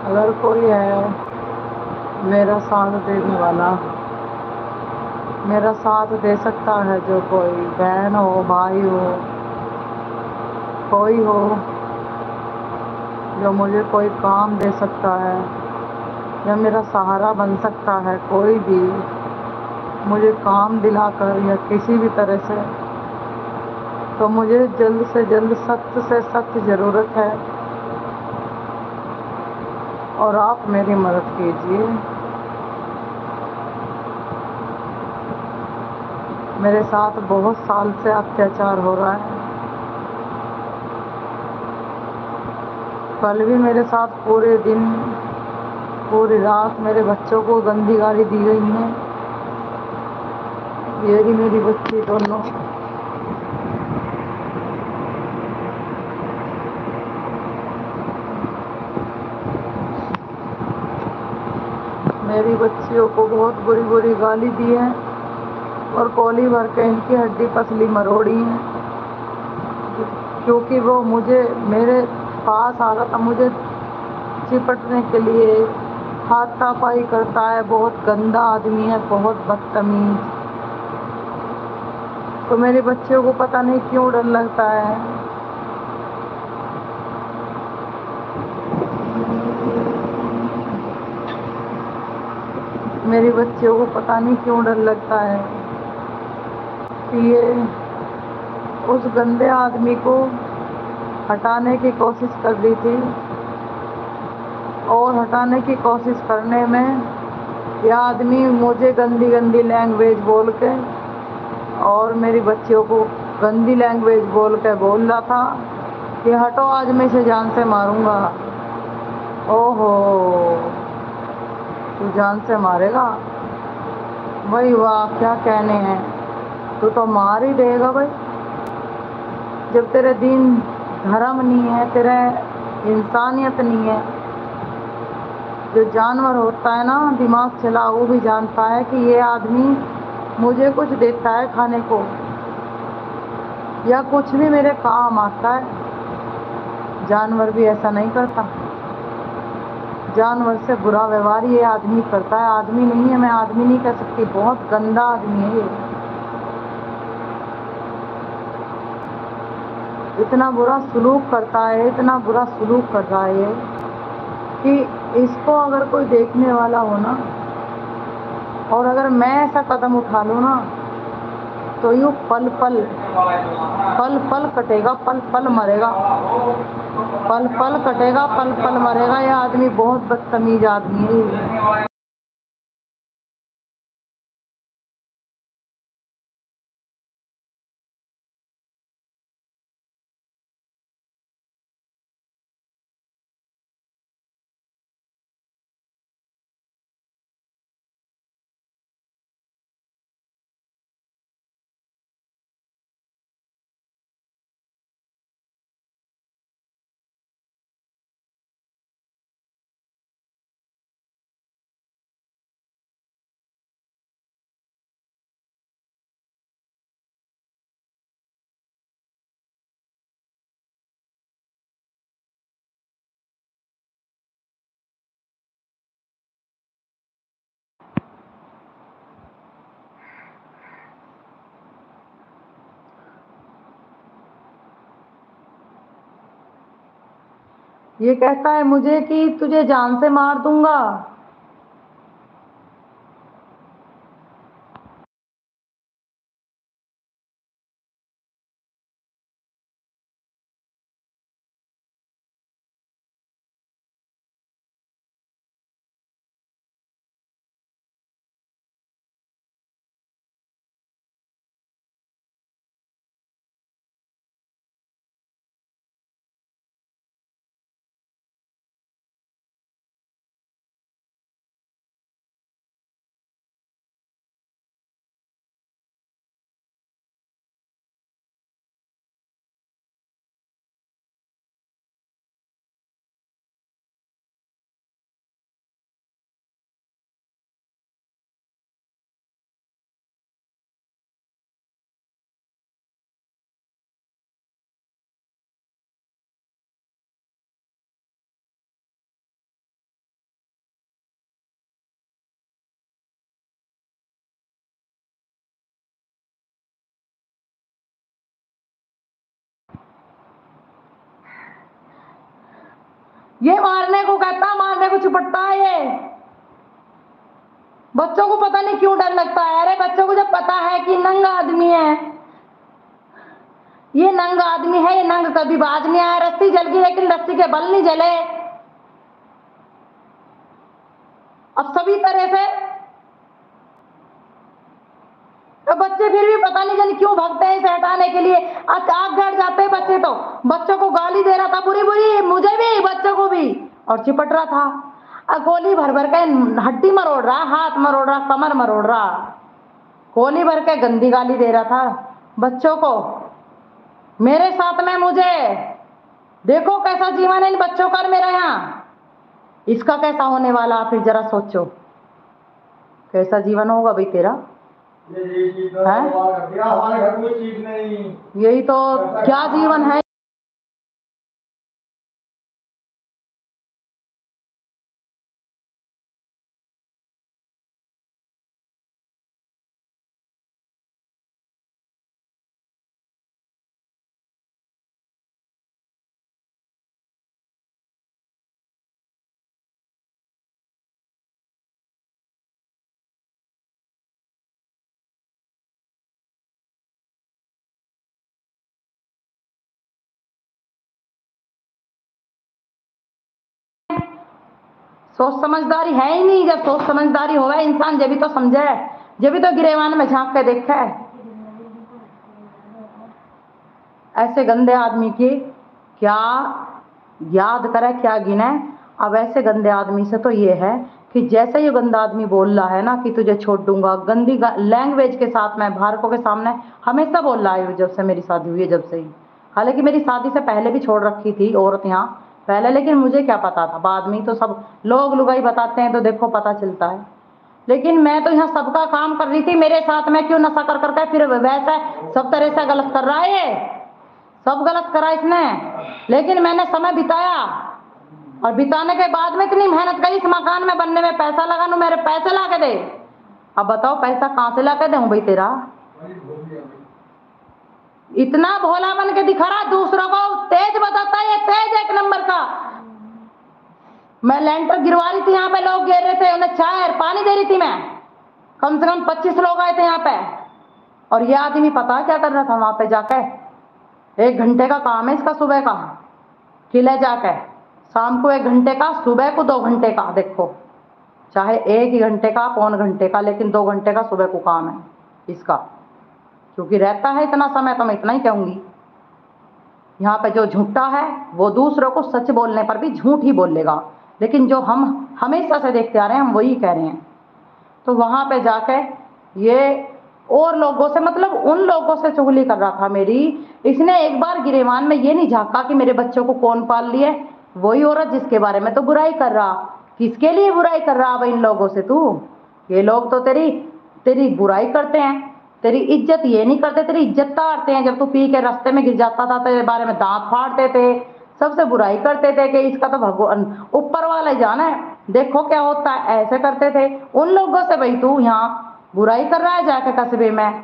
अगर कोई है मेरा साथ देने वाला, मेरा साथ दे सकता है, जो कोई बहन हो, भाई हो, कोई हो जो मुझे कोई काम दे सकता है या मेरा सहारा बन सकता है, कोई भी मुझे काम दिलाकर या किसी भी तरह से, तो मुझे जल्द से जल्द सख्त से सख्त ज़रूरत है और आप मेरी मदद कीजिए। मेरे साथ बहुत साल से अत्याचार हो रहा है। कल भी मेरे साथ पूरे दिन पूरी रात मेरे बच्चों को गंदी गाली दी गई है। ये भी मेरी बच्ची दोनों। मेरी बच्चियों को बहुत बुरी बुरी गाली दी है और कोली भर के इनकी हड्डी पसली मरोड़ी है, क्योंकि वो मुझे मेरे पास आ रहा था मुझे चिपटने के लिए। हाथापाई करता है, बहुत गंदा आदमी है, बहुत बदतमीज। तो मेरे बच्चों को पता नहीं क्यों डर लगता है। मेरी बच्चियों को पता नहीं क्यों डर लगता है कि ये उस गंदे आदमी को हटाने की कोशिश कर रही थी, और हटाने की कोशिश करने में यह आदमी मुझे गंदी गंदी लैंग्वेज बोल के और मेरी बच्चियों को गंदी लैंग्वेज बोल के बोल रहा था कि हटो, आज मैं इसे जान से मारूंगा। ओहो, तू जान से मारेगा? वही वाह, क्या कहने हैं। तू तो मार ही देगा भाई, जब तेरे दीन धर्म नहीं है, तेरे इंसानियत नहीं है। जो जानवर होता है ना दिमाग चला, वो भी जानता है कि ये आदमी मुझे कुछ देता है खाने को या कुछ भी मेरे काम आता है। जानवर भी ऐसा नहीं करता। जानवर से बुरा व्यवहार ये आदमी करता है। आदमी नहीं है, मैं आदमी नहीं कह सकती, बहुत गंदा आदमी है ये। इतना बुरा सलूक करता है, इतना बुरा सलूक कर रहा है ये कि इसको अगर कोई देखने वाला हो ना, और अगर मैं ऐसा कदम उठा लूँ ना, तो यूँ पल पल पल पल कटेगा, पल पल मरेगा, पल पल कटेगा, पल पल मरेगा। यह आदमी बहुत बदतमीज आदमी है ये। ये कहता है मुझे कि तुझे जान से मार दूंगा। ये मारने को कहता, मारने को चिपटता है ये। बच्चों को पता नहीं क्यों डर लगता है। अरे बच्चों को जब पता है कि नंगा आदमी है, ये नंगा आदमी है, ये नंग कभी बाज नहीं आया। रस्सी जल गई लेकिन रस्सी के बल नहीं जले। अब सभी तरह से तो बच्चे फिर भी पता नहीं जाने क्यों भागते हैं इसे हटाने के लिए। आग गड़ जाते हैं बच्चे। तो बच्चों को गाली दे रहा था बुरी बुरी, मुझे भी बच्चों को भी, और चिपट रहा था। गोली भर भर के हड्डी मरोड़ रहा, हाथ मरोड़ रहा, कमर मरोड़ रहा, गोली भर के गंदी गाली दे रहा था बच्चों को। मेरे साथ में मुझे देखो कैसा जीवन है इन बच्चों का मेरा यहाँ, इसका कैसा होने वाला फिर जरा सोचो, कैसा जीवन होगा भाई तेरा। है यही तो क्या जीवन है। सोच समझदारी है ही नहीं। जब सोच समझदारी होगा इंसान जब भी तो समझे, जब भी तो गिरेवान में झांक के देखे। ऐसे गंदे आदमी की क्या याद करे, क्या गिने। अब ऐसे गंदे आदमी से तो ये है कि जैसे ये गंदा आदमी बोल रहा है ना कि तुझे छोड़ दूंगा, गंदी लैंग्वेज के साथ में भारकों के सामने हमेशा बोल रहा है जब से मेरी शादी हुई है, जब से ही। हालांकि मेरी शादी से पहले भी छोड़ रखी थी औरत यहाँ पहले, लेकिन मुझे क्या पता था, बाद में तो सब लोग लुगाई बताते हैं तो देखो पता चलता है। लेकिन मैं तो यहाँ सबका काम कर रही थी, मेरे साथ में क्यों नशा कर करके फिर वैसा सब तरह से गलत कर रहा है। ये सब गलत करा इसने, लेकिन मैंने समय बिताया और बिताने के बाद में इतनी मेहनत करी इस मकान में बनने में, पैसा लगा मेरे पैसे ला के दे। अब बताओ पैसा कहां से ला के दूं भाई तेरा। इतना भोला बन के दिखा रहा, दूसरों को तेज बताता है, ये तेज एक नंबर का। मैं लेंटर गिरवा रही थी, यहाँ पे लोग गिर रहे थे, उन्हें चाय और पानी दे रही थी मैं। कम से कम 25 लोग आए थे यहाँ पे, और ये आदमी पता क्या कर रहा था वहां पे जाके। 1 घंटे का काम है इसका सुबह का, किले जाके शाम को 1 घंटे का, सुबह को 2 घंटे का। देखो चाहे 1 ही घंटे का, पौन घंटे का, लेकिन 2 घंटे का सुबह को काम है इसका, क्योंकि रहता है इतना समय। तो मैं इतना ही कहूंगी, यहाँ पे जो झूठा है वो दूसरों को सच बोलने पर भी झूठ ही बोल लेगा, लेकिन जो हम हमेशा से देखते आ रहे हैं हम वही कह रहे हैं। तो वहां पे जाके ये और लोगों से, मतलब उन लोगों से चुगली कर रहा था मेरी। इसने एक बार गिरेवान में ये नहीं झांका कि मेरे बच्चों को कौन पाल लिए, वही औरत जिसके बारे में तो बुराई कर रहा। किसके लिए बुराई कर रहा अब इन लोगों से तू। ये लोग तो तेरी बुराई करते हैं, तेरी इज्जत ये नहीं करते, तेरी इज्जत ताड़ते हैं। जब तू पी के रास्ते में गिर जाता था तेरे बारे में दांत फाड़ते थे, सबसे बुराई करते थे कि इसका तो भगवान ऊपर वाला ही जाना है, देखो क्या होता है, ऐसे करते थे। उन लोगों से भाई तू यहाँ बुराई कर रहा है जाके कस्बे में।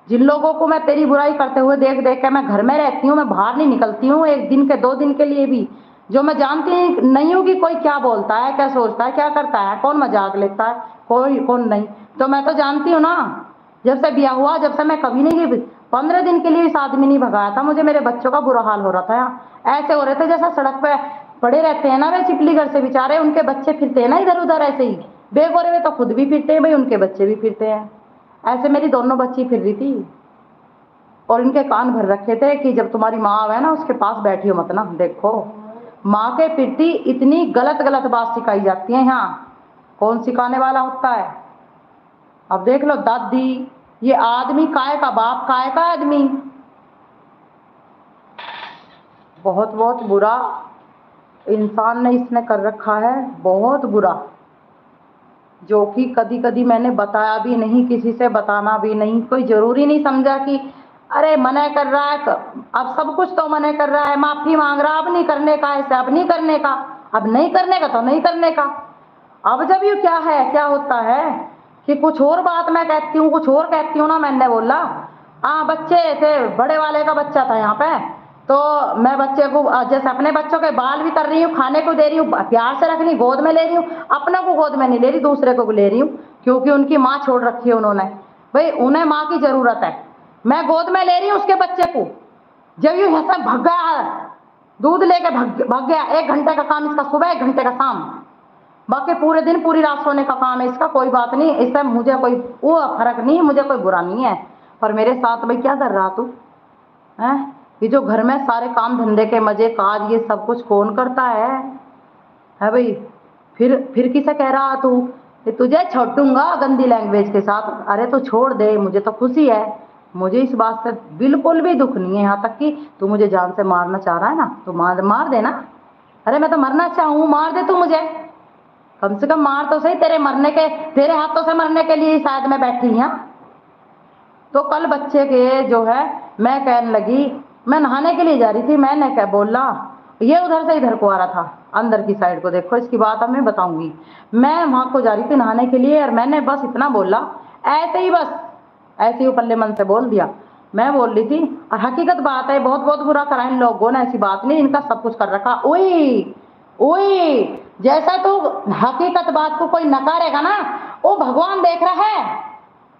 जिन लोगों को मैं तेरी बुराई करते हुए देख देख के मैं घर में रहती हूँ, मैं बाहर नहीं निकलती हूँ 1 दिन के 2 दिन के लिए भी, जो मैं जानती नहीं हूँ कि कोई क्या बोलता है, क्या सोचता है, क्या करता है, कौन मजाक लेता है, कोई कौन नहीं, तो मैं तो जानती हूँ ना। जब से ब्याह हुआ, जब से मैं कभी नहीं गई, 15 दिन के लिए इस आदमी नहीं भगाया था मुझे। मेरे बच्चों का बुरा हाल हो रहा था यहाँ, ऐसे हो रहे थे जैसा सड़क पे पड़े रहते हैं ना वे चिपली घर से बेचारे, उनके बच्चे फिरते हैं ना इधर उधर ऐसे ही बेगोरे में, तो खुद भी फिरते हैं भाई, उनके बच्चे भी फिरते हैं ऐसे। मेरी दोनों बच्ची फिर रही थी और इनके कान भर रखे थे कि जब तुम्हारी माँ आवे ना उसके पास बैठी हो मत ना। देखो माँ के प्रति इतनी गलत गलत बात सिखाई जाती है यहाँ, कौन सिखाने वाला होता है। अब देख लो दादी, ये आदमी काय का बाप, काय का आदमी, बहुत बहुत बुरा इंसान ने इसने कर रखा है, बहुत बुरा, जो कि कभी कभी मैंने बताया भी नहीं, किसी से बताना भी नहीं। कोई जरूरी नहीं समझा कि अरे मना कर रहा है, अब सब कुछ तो मना कर रहा है, माफी मांग रहा, अब नहीं करने का ऐसे, अब नहीं करने का, अब नहीं करने का तो नहीं करने का। अब जब ये क्या है, क्या होता है कि कुछ और बात मैं कहती हूँ, कुछ और कहती हूँ ना, मैंने बोला हाँ बच्चे थे, बड़े वाले का बच्चा था यहाँ पे, तो मैं बच्चे को जैसे अपने बच्चों के बाल भी कर रही हूँ, खाने को दे रही हूँ, प्यार से रख रही, गोद में ले रही हूँ, अपने को गोद में नहीं ले रही, दूसरे को ले रही हूँ, क्योंकि उनकी माँ छोड़ रखी है उन्होंने। भाई उन्हें माँ की जरूरत है, मैं गोद में ले रही हूँ उसके बच्चे को। जब यूं यहाँ से भाग गया, दूध लेके भाग गया, 1 घंटे का काम इसका सुबह, 1 घंटे का शाम, बाकी पूरे दिन पूरी रात सोने का काम है इसका। कोई बात नहीं, इससे मुझे कोई वो फर्क नहीं, मुझे कोई बुरा नहीं है। पर मेरे साथ भाई क्या कर रहा तू है? ये जो घर में सारे काम धंधे के मजे काज ये सब कुछ कौन करता है भाई? फिर किसे कह रहा तू कि तुझे छोड़ूंगा गंदी लैंग्वेज के साथ? अरे तो छोड़ दे, मुझे तो खुशी है, मुझे इस बात से बिल्कुल भी दुख नहीं है। यहाँ तक कि तू मुझे जान से मारना चाह रहा है ना, तो मार देना। अरे मैं तो मरना चाहूँ, मार दे तू मुझे, कम से कम मार तो सही। तेरे हाथों से मरने के लिए शायद मैं बैठी हूँ। तो कल बच्चे के जो है, मैं कहने लगी, मैं नहाने के लिए जा रही थी, मैंने क्या बोला, ये उधर से इधर को आ रहा था, अंदर की साइड को। देखो इसकी बात अब मैं बताऊंगी। मैं वहां को जा रही थी नहाने के लिए, और मैंने बस इतना बोला, ऐसे ही बस ऐसे ही पल्ले मन से बोल दिया। मैं बोल रही थी, और हकीकत बात है, बहुत बहुत बुरा करा इन लोगों ने, ऐसी बात नहीं, इनका सब कुछ कर रखा। ओए ओए, जैसा तो हकीकत बात को कोई नकारेगा ना, वो भगवान देख रहा है,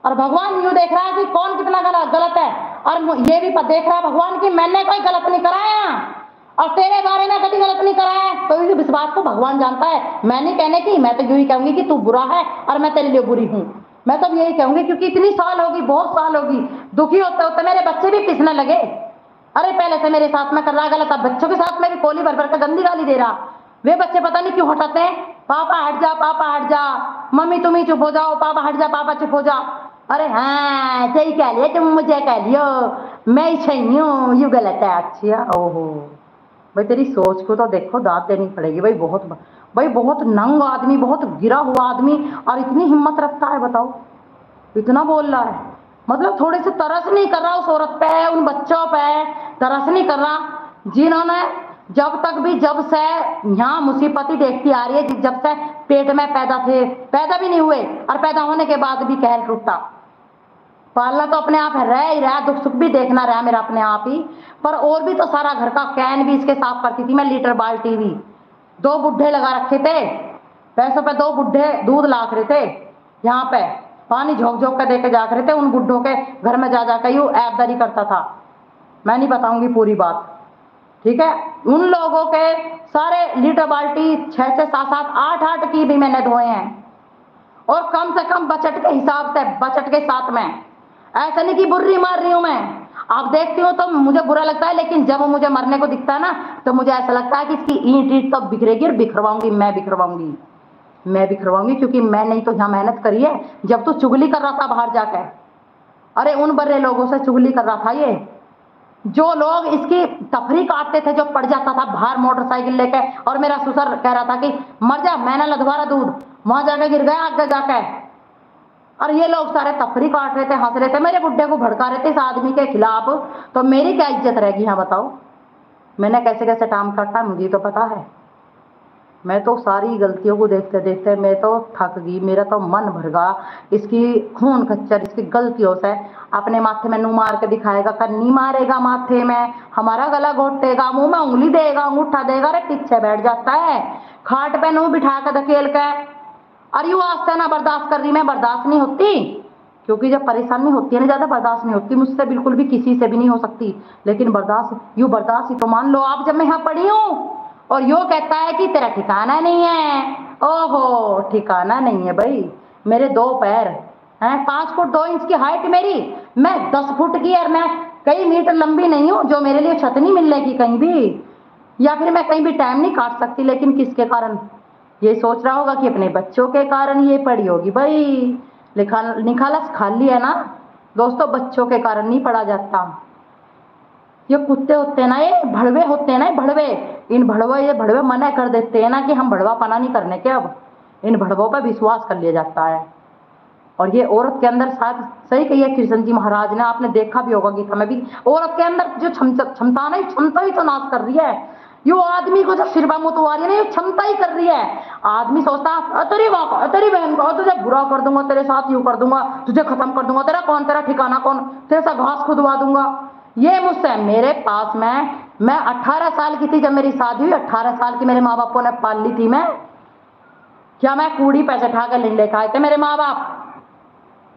और भगवान यूं देख रहा है कि कौन कितना गलत है, और ये भी देख रहा है भगवान कि मैंने कोई गलत नहीं कराया, और तेरे बारे में कभी गलत नहीं कराया। तो इस बात को भगवान जानता है। मैं नहीं कहने की, मैं तो यूं ही कहूंगी कि तू बुरा है और मैं तेरे लिए बुरी हूं। मैं तो यही कहूंगी, क्योंकि इतनी साल होगी, बहुत साल होगी, दुखी होते होते मेरे बच्चे भी पिसने लगे। अरे पहले से मेरे साथ में कर रहा गलत, अब बच्चों के साथ में भी कोली भर भर कर गंदी गाली दे रहा। वे बच्चे पता नहीं क्यों हटाते हैं, पापा हट जा, पापा हट जा, मम्मी तुम ही चुप हो जाओ, पापा हट जा, पापा चुप हो जा। अरे हाँ सही कह लिया तुम, मुझे कह लियो, मैं ही सही हूँ, यू गलत है। अच्छा ओहो भाई, तेरी सोच को तो देखो, दांत देनी पड़ेगी भाई। बहुत नंग आदमी, बहुत गिरा हुआ आदमी, और इतनी हिम्मत रखता है, बताओ इतना बोल रहा है। मतलब थोड़े से तरस नहीं कर रहा उस औरत पे, उन बच्चों पे तरस नहीं कर रहा, जिन्होंने जब तक भी, जब से यहाँ मुसीबत ही देखती आ रही है, जब से पेट में पैदा भी नहीं हुए, और पैदा होने के बाद भी कहर टूटा। पालना तो अपने आप है, रह ही रहा, दुख सुख भी देखना रहा मेरा अपने आप ही, पर और भी तो सारा घर का कैन भी इसके साफ करती थी मैं, लीटर बाल्टी भी। 2 बुढ़े लगा रखे थे, पैसों पे 2 बुढ़े दूध लाख रहे थे, यहाँ पे पानी झोंक झोंक के देके जा रहे थे, उन बुढ़ों के घर में जा जाकर यूं ऐबदारी करता था। मैं नहीं बताऊंगी पूरी बात, ठीक है? उन लोगों के सारे लीटर बाल्टी 6 से 7 7 8 8 की भी मैंने धोए हैं, और कम से कम बचत के हिसाब से, बचत के साथ में। ऐसा नहीं कि बुर्री मार रही हूं मैं, आप देखती हो तो मुझे बुरा लगता है, लेकिन जब मुझे मरने को दिखता है ना, तो मुझे ऐसा लगता है कि इसकी ईंट ईंट तो बिखरेगी, और बिखरवाऊंगी, मैं बिखरवाऊंगी, क्योंकि मैं नहीं तो यहाँ मेहनत करी है। जब तू चुगली कर रहा था बाहर जाकर, अरे उन बड़े लोगों से चुगली कर रहा था ये, जो लोग इसकी तफरी काटते थे, जो पड़ जाता था बाहर मोटरसाइकिल लेके, और मेरा ससुर कह रहा था कि मर जा, मैंने लदवारा दूध, वहां जाके गिर गया आगे जाके, और ये लोग सारे तफरी काट रहे थे, हंस रहे थे, मेरे बुड्ढे को भड़का रहे थे इस आदमी के खिलाफ। तो मेरी क्या इज्जत रहेगी? हाँ बताओ, मैंने कैसे कैसे काम काटा मुझे तो पता है। मैं तो सारी गलतियों को देखते देखते मैं तो थक गई, मेरा तो मन भर गया इसकी खून खच्चर, इसकी गलतियों से। अपने माथे में नू मार के दिखाएगा, कन्नी मारेगा माथे में, हमारा गला घोटेगा, मुंह में उंगली देगा, अंगूठा देगा, अरे पीछे बैठ जाता है, खाट पे नू बिठा कर धकेल के। और यूं आस्था ना बर्दाश्त कर रही, मैं बर्दाश्त नहीं होती, क्योंकि जब परेशानी होती है ना, ज्यादा बर्दाश्त नहीं होती मुझसे, बिल्कुल भी, किसी से भी नहीं हो सकती। लेकिन बर्दाश्त ही तो मान लो आप, जब मैं यहाँ पड़ी हूँ और यो कहता है कि तेरा ठिकाना नहीं है। ओहो, ठिकाना नहीं है भाई, मेरे 2 पैर हैं, 5 फुट 2 इंच की हाइट मेरी, मैं 10 फुट की, और मैं कई मीटर लंबी नहीं हूँ, जो मेरे लिए छत नहीं मिलने की कहीं भी, या फिर मैं कहीं भी टाइम नहीं काट सकती। लेकिन किसके कारण? ये सोच रहा होगा कि अपने बच्चों के कारण ये पड़ी होगी भाई। निखालस खाली है ना दोस्तों, बच्चों के कारण नहीं पड़ा जाता। ये कुत्ते होते हैं ना, ये भड़वे होते हैं ना, भड़वे, ये भड़वे मना कर देते हैं ना कि हम भड़वा पना नहीं करने के। अब इन भड़वों पर विश्वास कर लिया जाता है। और ये औरत के अंदर शायद सही कही है कृष्ण जी महाराज ने, आपने देखा भी होगा गीता में भी, औरत के अंदर जो क्षमता नहीं, क्षमता ही तो नाश कर रही है। यो आदमी को जो सिरबा मुतवारी है ना, ये क्षमता ही कर रही है। आदमी सोचता तेरी बहन को तुझे बुरा कर दूंगा, तेरे साथ यूं कर दूंगा, तुझे खत्म कर दूंगा, तेरा ठिकाना कौन, तेरे साथ घास खुदवा दूंगा। ये मुझसे मेरे पास में मैं 18 साल की थी जब मेरी शादी हुई, 18 साल की मेरे माँ बापों ने पाल ली थी मैं। क्या मैं कूड़ी पैसे उठा कर लेके आए थे मेरे माँ बाप?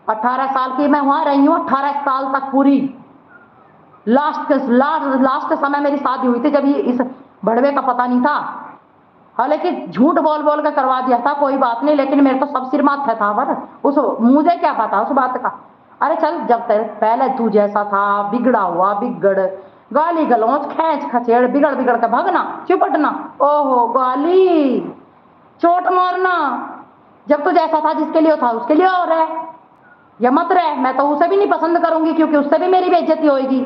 18 साल की मैं वहां रही हूँ, 18 साल तक पूरी। लास्ट समय मेरी शादी हुई थी जब ये इस भड़वे का पता नहीं था। हालांकि झूठ बोल बोल कर करवा दिया था, कोई बात नहीं, लेकिन मेरे तो सब सिर माथे था। पर उस मुझे क्या पता उस बात का। अरे चल, जब पहले तू जैसा था, बिगड़ा हुआ बिगड़, गाली गलौज, खैच खचेड़, बिगड़ बिगड़ के भागना, चिपटना, ओहो गाली, चोट मारना। जब तू जैसा था जिसके लिए था उसके लिए और रहे या मत रहे। मैं तो उसे भी नहीं पसंद करूंगी क्योंकि उससे भी मेरी बेइज्जती होगी।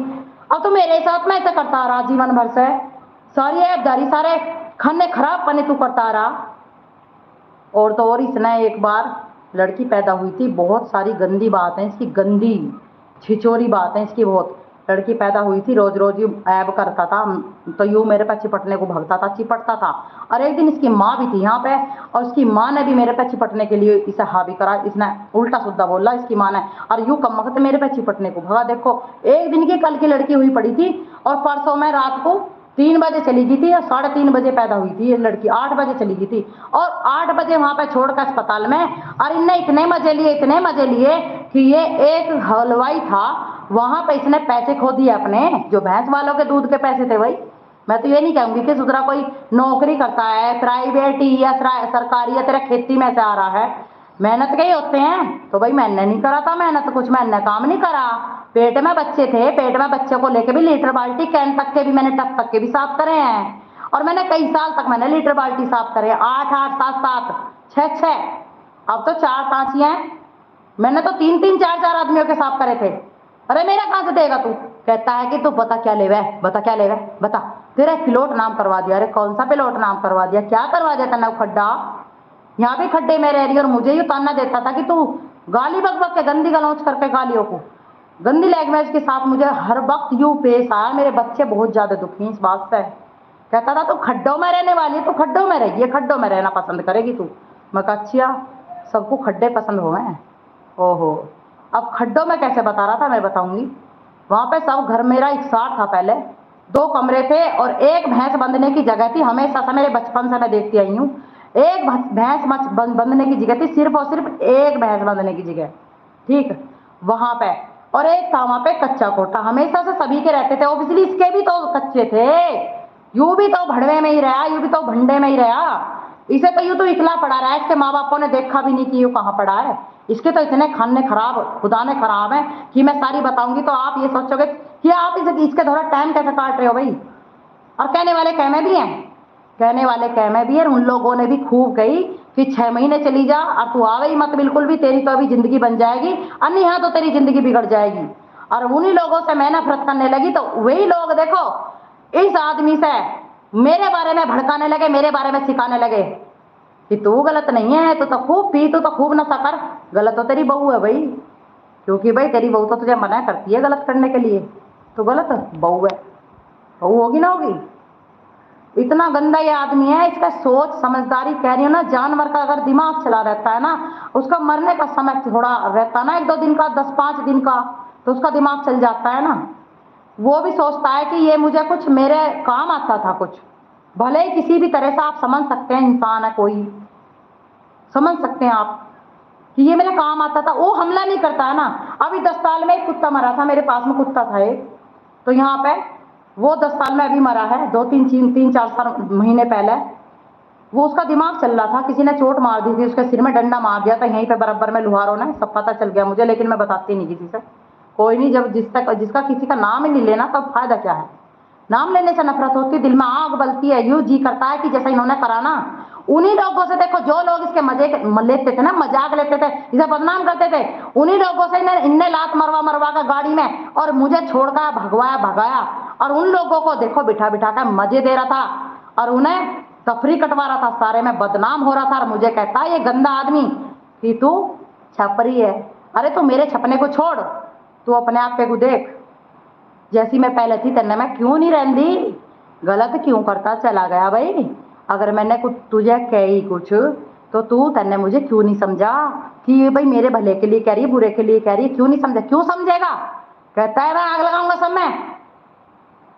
अब तो मेरे साथ में ऐसा करता रहा जीवन भर से, सारी ऐबदारी, सारे खाने खराब पने तू करता रहा। और तो और इसने एक बार लड़की पैदा हुई थी, बहुत सारी गंदी बात है इसकी, गंदी छिचोरी बात है इसकी बहुत। लड़की पैदा हुई थी, रोज रोज यूं ऐब करता था, तो यूं मेरे पे चिपटने को भागता था, चिपटता था। और एक दिन इसकी माँ भी थी यहाँ पे, और उसकी माँ ने भी मेरे पे चिपटने के लिए इसे हावी करा। इसने उल्टा सुद्धा बोला इसकी माँ ने, और यूं कम वक्त मेरे पे चिपटने को भागा। देखो, एक दिन की कल की लड़की हुई पड़ी थी, और परसों में रात को 3 बजे चली गई थी, और 3:30 बजे पैदा हुई थी ये लड़की, 8 बजे चली गई थी, और 8 बजे वहां पे छोड़कर अस्पताल में। और इनने इतने मजे लिए, इतने मजे लिए कि ये एक हलवाई था, वहां पे इसने पैसे खो दिए अपने, जो भैंस वालों के दूध के पैसे थे भाई। मैं तो ये नहीं कहूंगी कि दूसरा कोई नौकरी करता है प्राइवेट या सरकारी, या तेरा खेती में से आ रहा है, मेहनत के ही होते हैं। तो भाई मैंने नहीं करा था मेहनत, कुछ मैंने काम नहीं करा। पेट में बच्चे थे, पेट में बच्चे को लेके भी लीटर बाल्टी, कैन तक के भी मैंने, टप तक के भी साफ करे हैं। और मैंने कई साल तक मैंने लीटर बाल्टी साफ करे, 8-8, 7-7, 6-6, अब तो 4-5 ही हैं। मैंने तो 3-3, 4-4 आदमियों के साफ करे थे। अरे मेरा कहां से देगा तू? कहता है कि तू बता क्या लेवे, बता क्या लेवे, बता। तेरा पिलोट नाम करवा दिया। अरे कौन सा पिलोट नाम करवा दिया? क्या करवा दिया तेना खड्डा? यहाँ भी खड्डे में रह रही, और मुझे ही ताना देता था कि तू गाली बक बक के, गंदी गलौज करके गालियों को, गंदी लैंग्वेज के साथ मुझे हर वक्त यूं पेश आया। मेरे बच्चे बहुत ज्यादा दुखी हैं इस बात से। कहता था तू खड्डों में रहने वाली है, तू खड्डों में रही है, खड्डों में रहना पसंद करेगी तू। मैं कहा अच्छा, सबको खड्डे पसंद हो गए? ओहो, अब खड्डों में कैसे बता रहा था मैं बताऊंगी। वहां पे सब घर मेरा एक साथ था, पहले 2 कमरे थे, और एक भैंस बंधने की जगह थी। हमेशा से मेरे बचपन से मैं देखती आई हूँ, एक भैंस बंधने की जगह थी, सिर्फ और सिर्फ एक भैंस बंधने की जगह, ठीक वहां पे। और एक था वहां पे कच्चा कोठा, हमेशा से सभी के रहते थे। ऑब्वियसली इसके भी तो कच्चे थे, यूं भी तो भड़वे में ही रहा, यूं भी तो भंडे में ही रहा। इसे तो यूं तो इकला पड़ा रहा है, इसके माँ बापों ने देखा भी नहीं कि यूं कहाँ पड़ा है। इसके तो इतने खाने खराब, खुदा ने खराब है कि मैं सारी बताऊंगी तो आप ये सोचोगे कि आप इसके थोड़ा टाइम कैसे काट रहे हो भाई। और कहने वाले कहमे भी हैं, कहने वाले कहमे भी है। उन लोगों ने भी खूब कही कि 6 महीने चली जा, और तू आवे ही मत बिल्कुल भी, तेरी तो अभी जिंदगी बन जाएगी, अन्य यहाँ तो तेरी जिंदगी बिगड़ जाएगी। और उन्हीं लोगों से मैं नफरत करने लगी, तो वही लोग देखो इस आदमी से मेरे बारे में भड़काने लगे, मेरे बारे में सिखाने लगे कि तू गलत नहीं है, तू तो खूब पी, तू तो खूब नशा कर। गलत तो तेरी बहू है भाई, क्योंकि भाई तेरी बहू तो तुझे मना करती है गलत करने के लिए, तो गलत बहू है, बहू होगी ना होगी। इतना गंदा ये आदमी है, इसका सोच समझदारी कह रही हो ना, जानवर का अगर दिमाग चला रहता है ना, उसका मरने का समय थोड़ा रहता है ना, 1-2 दिन का, 10-5 दिन का, तो उसका दिमाग चल जाता है ना। वो भी सोचता है कि ये मुझे कुछ मेरे काम आता था कुछ, भले ही किसी भी तरह से आप समझ सकते हैं, इंसान है कोई, समझ सकते हैं आप कि ये मेरे काम आता था। वो हमला नहीं करता है ना। अभी 10 साल में एक कुत्ता मरा था, मेरे पास में कुत्ता था एक, तो यहाँ पे वो 10 साल में अभी मरा है, 2-3-4 महीने पहले। वो उसका दिमाग चल रहा था, किसी ने चोट मार दी थी, उसके सिर में डंडा मार दिया था यहीं पे बराबर में लुहारों ने, सब पता चल गया मुझे, लेकिन मैं बताती नहीं किसी से। कोई नहीं, जब जिसका किसी का नाम ही नहीं लेना तब फायदा क्या है। नाम लेने से नफरत होती, दिल में आग बलती है, यूं जी करता है कि जैसा इन्होंने करा ना। उन्हीं लोगों से देखो, जो लोग इसके मजे लेते थे ना, मजाक लेते थे, इसे बदनाम करते थे, उन्हीं लोगों से इनने लात मरवा मरवा कर गाड़ी में, और मुझे छोड़कर भगवाया भगाया। और उन लोगों को देखो बिठा बिठा कर मजे दे रहा था, और उन्हें तफरी कटवा रहा था, सारे में बदनाम हो रहा था। और मुझे कहता है ये गंदा आदमी कि तू छपरी है। अरे तू मेरे छपने को छोड़, तू अपने आप पे को देख, जैसी मैं पहले थी तेने मैं क्यों नहीं रहती, गलत क्यों करता चला गया भाई। अगर मैंने कुछ तुझे कही कुछ, तो तू तेने मुझे क्यों नहीं समझा कि ये भाई मेरे भले के लिए कह रही है, बुरे के लिए कह रही है, क्यों नहीं समझा, क्यों समझेगा। कहता है मैं आग लगाऊंगा सब में,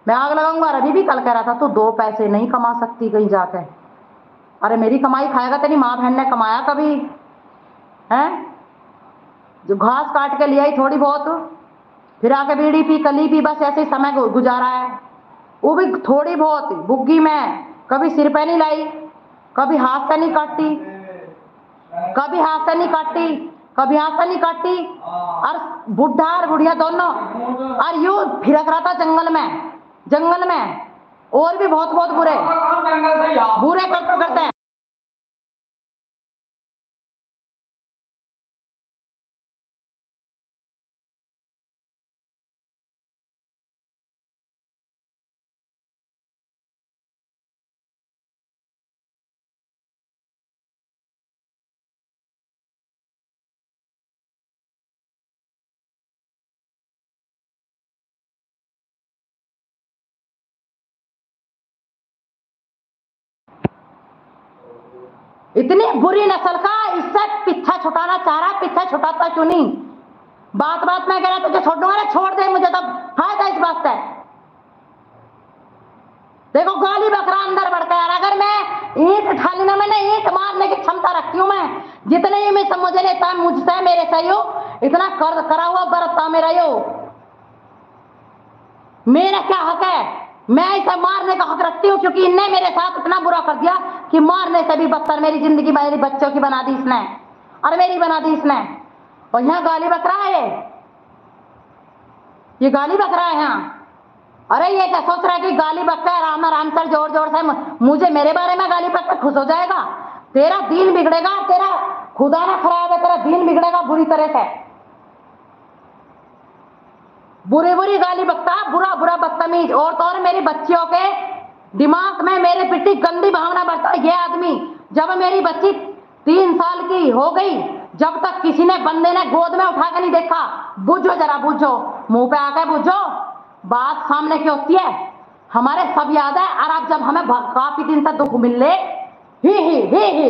मैं आग लगाऊंगा। रवि भी कल कह रहा था तू 2 पैसे नहीं कमा सकती कहीं जाके। अरे मेरी कमाई खाएगा? तेरी माँ बहन ने कमाया कभी है? जो घास काट के ले आई थोड़ी बहुत, फिर आके बीड़ी पी, कली पी, बस ऐसे ही समय गुजारा है। वो भी थोड़ी बहुत बुग्गी में, कभी सिर पे नहीं लाई, कभी हाथ से नहीं काटती, कभी हाथ से नहीं काटती, कभी हाथ से नहीं काटती। और बुढ़ा और बुढ़िया दोनों, और यूं फिरक रहा था जंगल में, जंगल में। और भी बहुत बहुत बुरे बुरे करते हैं। इतनी बुरी नस्ल का, इससे पीछा छुटाना चाह रहा, पीछा छुटाता क्यों नहीं? बात बात में कह रहा तुझे छोड़ दूंगा, छोड़ दे मुझे, तब फायदा इस बात से। देखो गाली बकरा अंदर बढ़ गया। अगर मैं ईंट ठाली ना, मैंने ईंट मारने की क्षमता रखती हूँ। मैं जितने ही मैं मुझे लेता है मुझसे, मेरे सही हो, इतना कर करा हुआ बरतता मेरा यो, मेरा क्या हक है? मैं इसे मारने का हक रखती हूँ, क्योंकि इनने मेरे साथ इतना बुरा कर दिया कि मारने से भी बदतर मेरी जिंदगी, मेरे बच्चों की बना दी इसने, और मेरी बना दी इसने। और यहाँ गाली बकरा है, ये गाली बकरा है यहाँ। अरे ये क्या सोच रहा है कि गाली बकरा है, राम राम सर जोर जोर से मुझे मेरे बारे में गाली बकरा खुश हो जाएगा? तेरा दीन बिगड़ेगा, तेरा खुदा ना खराब है, तेरा दीन बिगड़ेगा बुरी तरह से। बुरी बुरी गाली बकता, बुरा बुरा बदतमीज। और तो और मेरी बच्चियों के दिमाग में मेरे प्रति गंदी भावना बढ़ता है। ये आदमी, जब मेरी बच्ची 3 साल की हो गई, जब तक किसी ने बंदे ने गोद में उठा के नहीं देखा। बुझो जरा, बुझो, मुंह पे आके बुझो, बात सामने की होती है, हमारे सब याद है। और अब जब हमें काफी दिन से दुख मिल ले, ही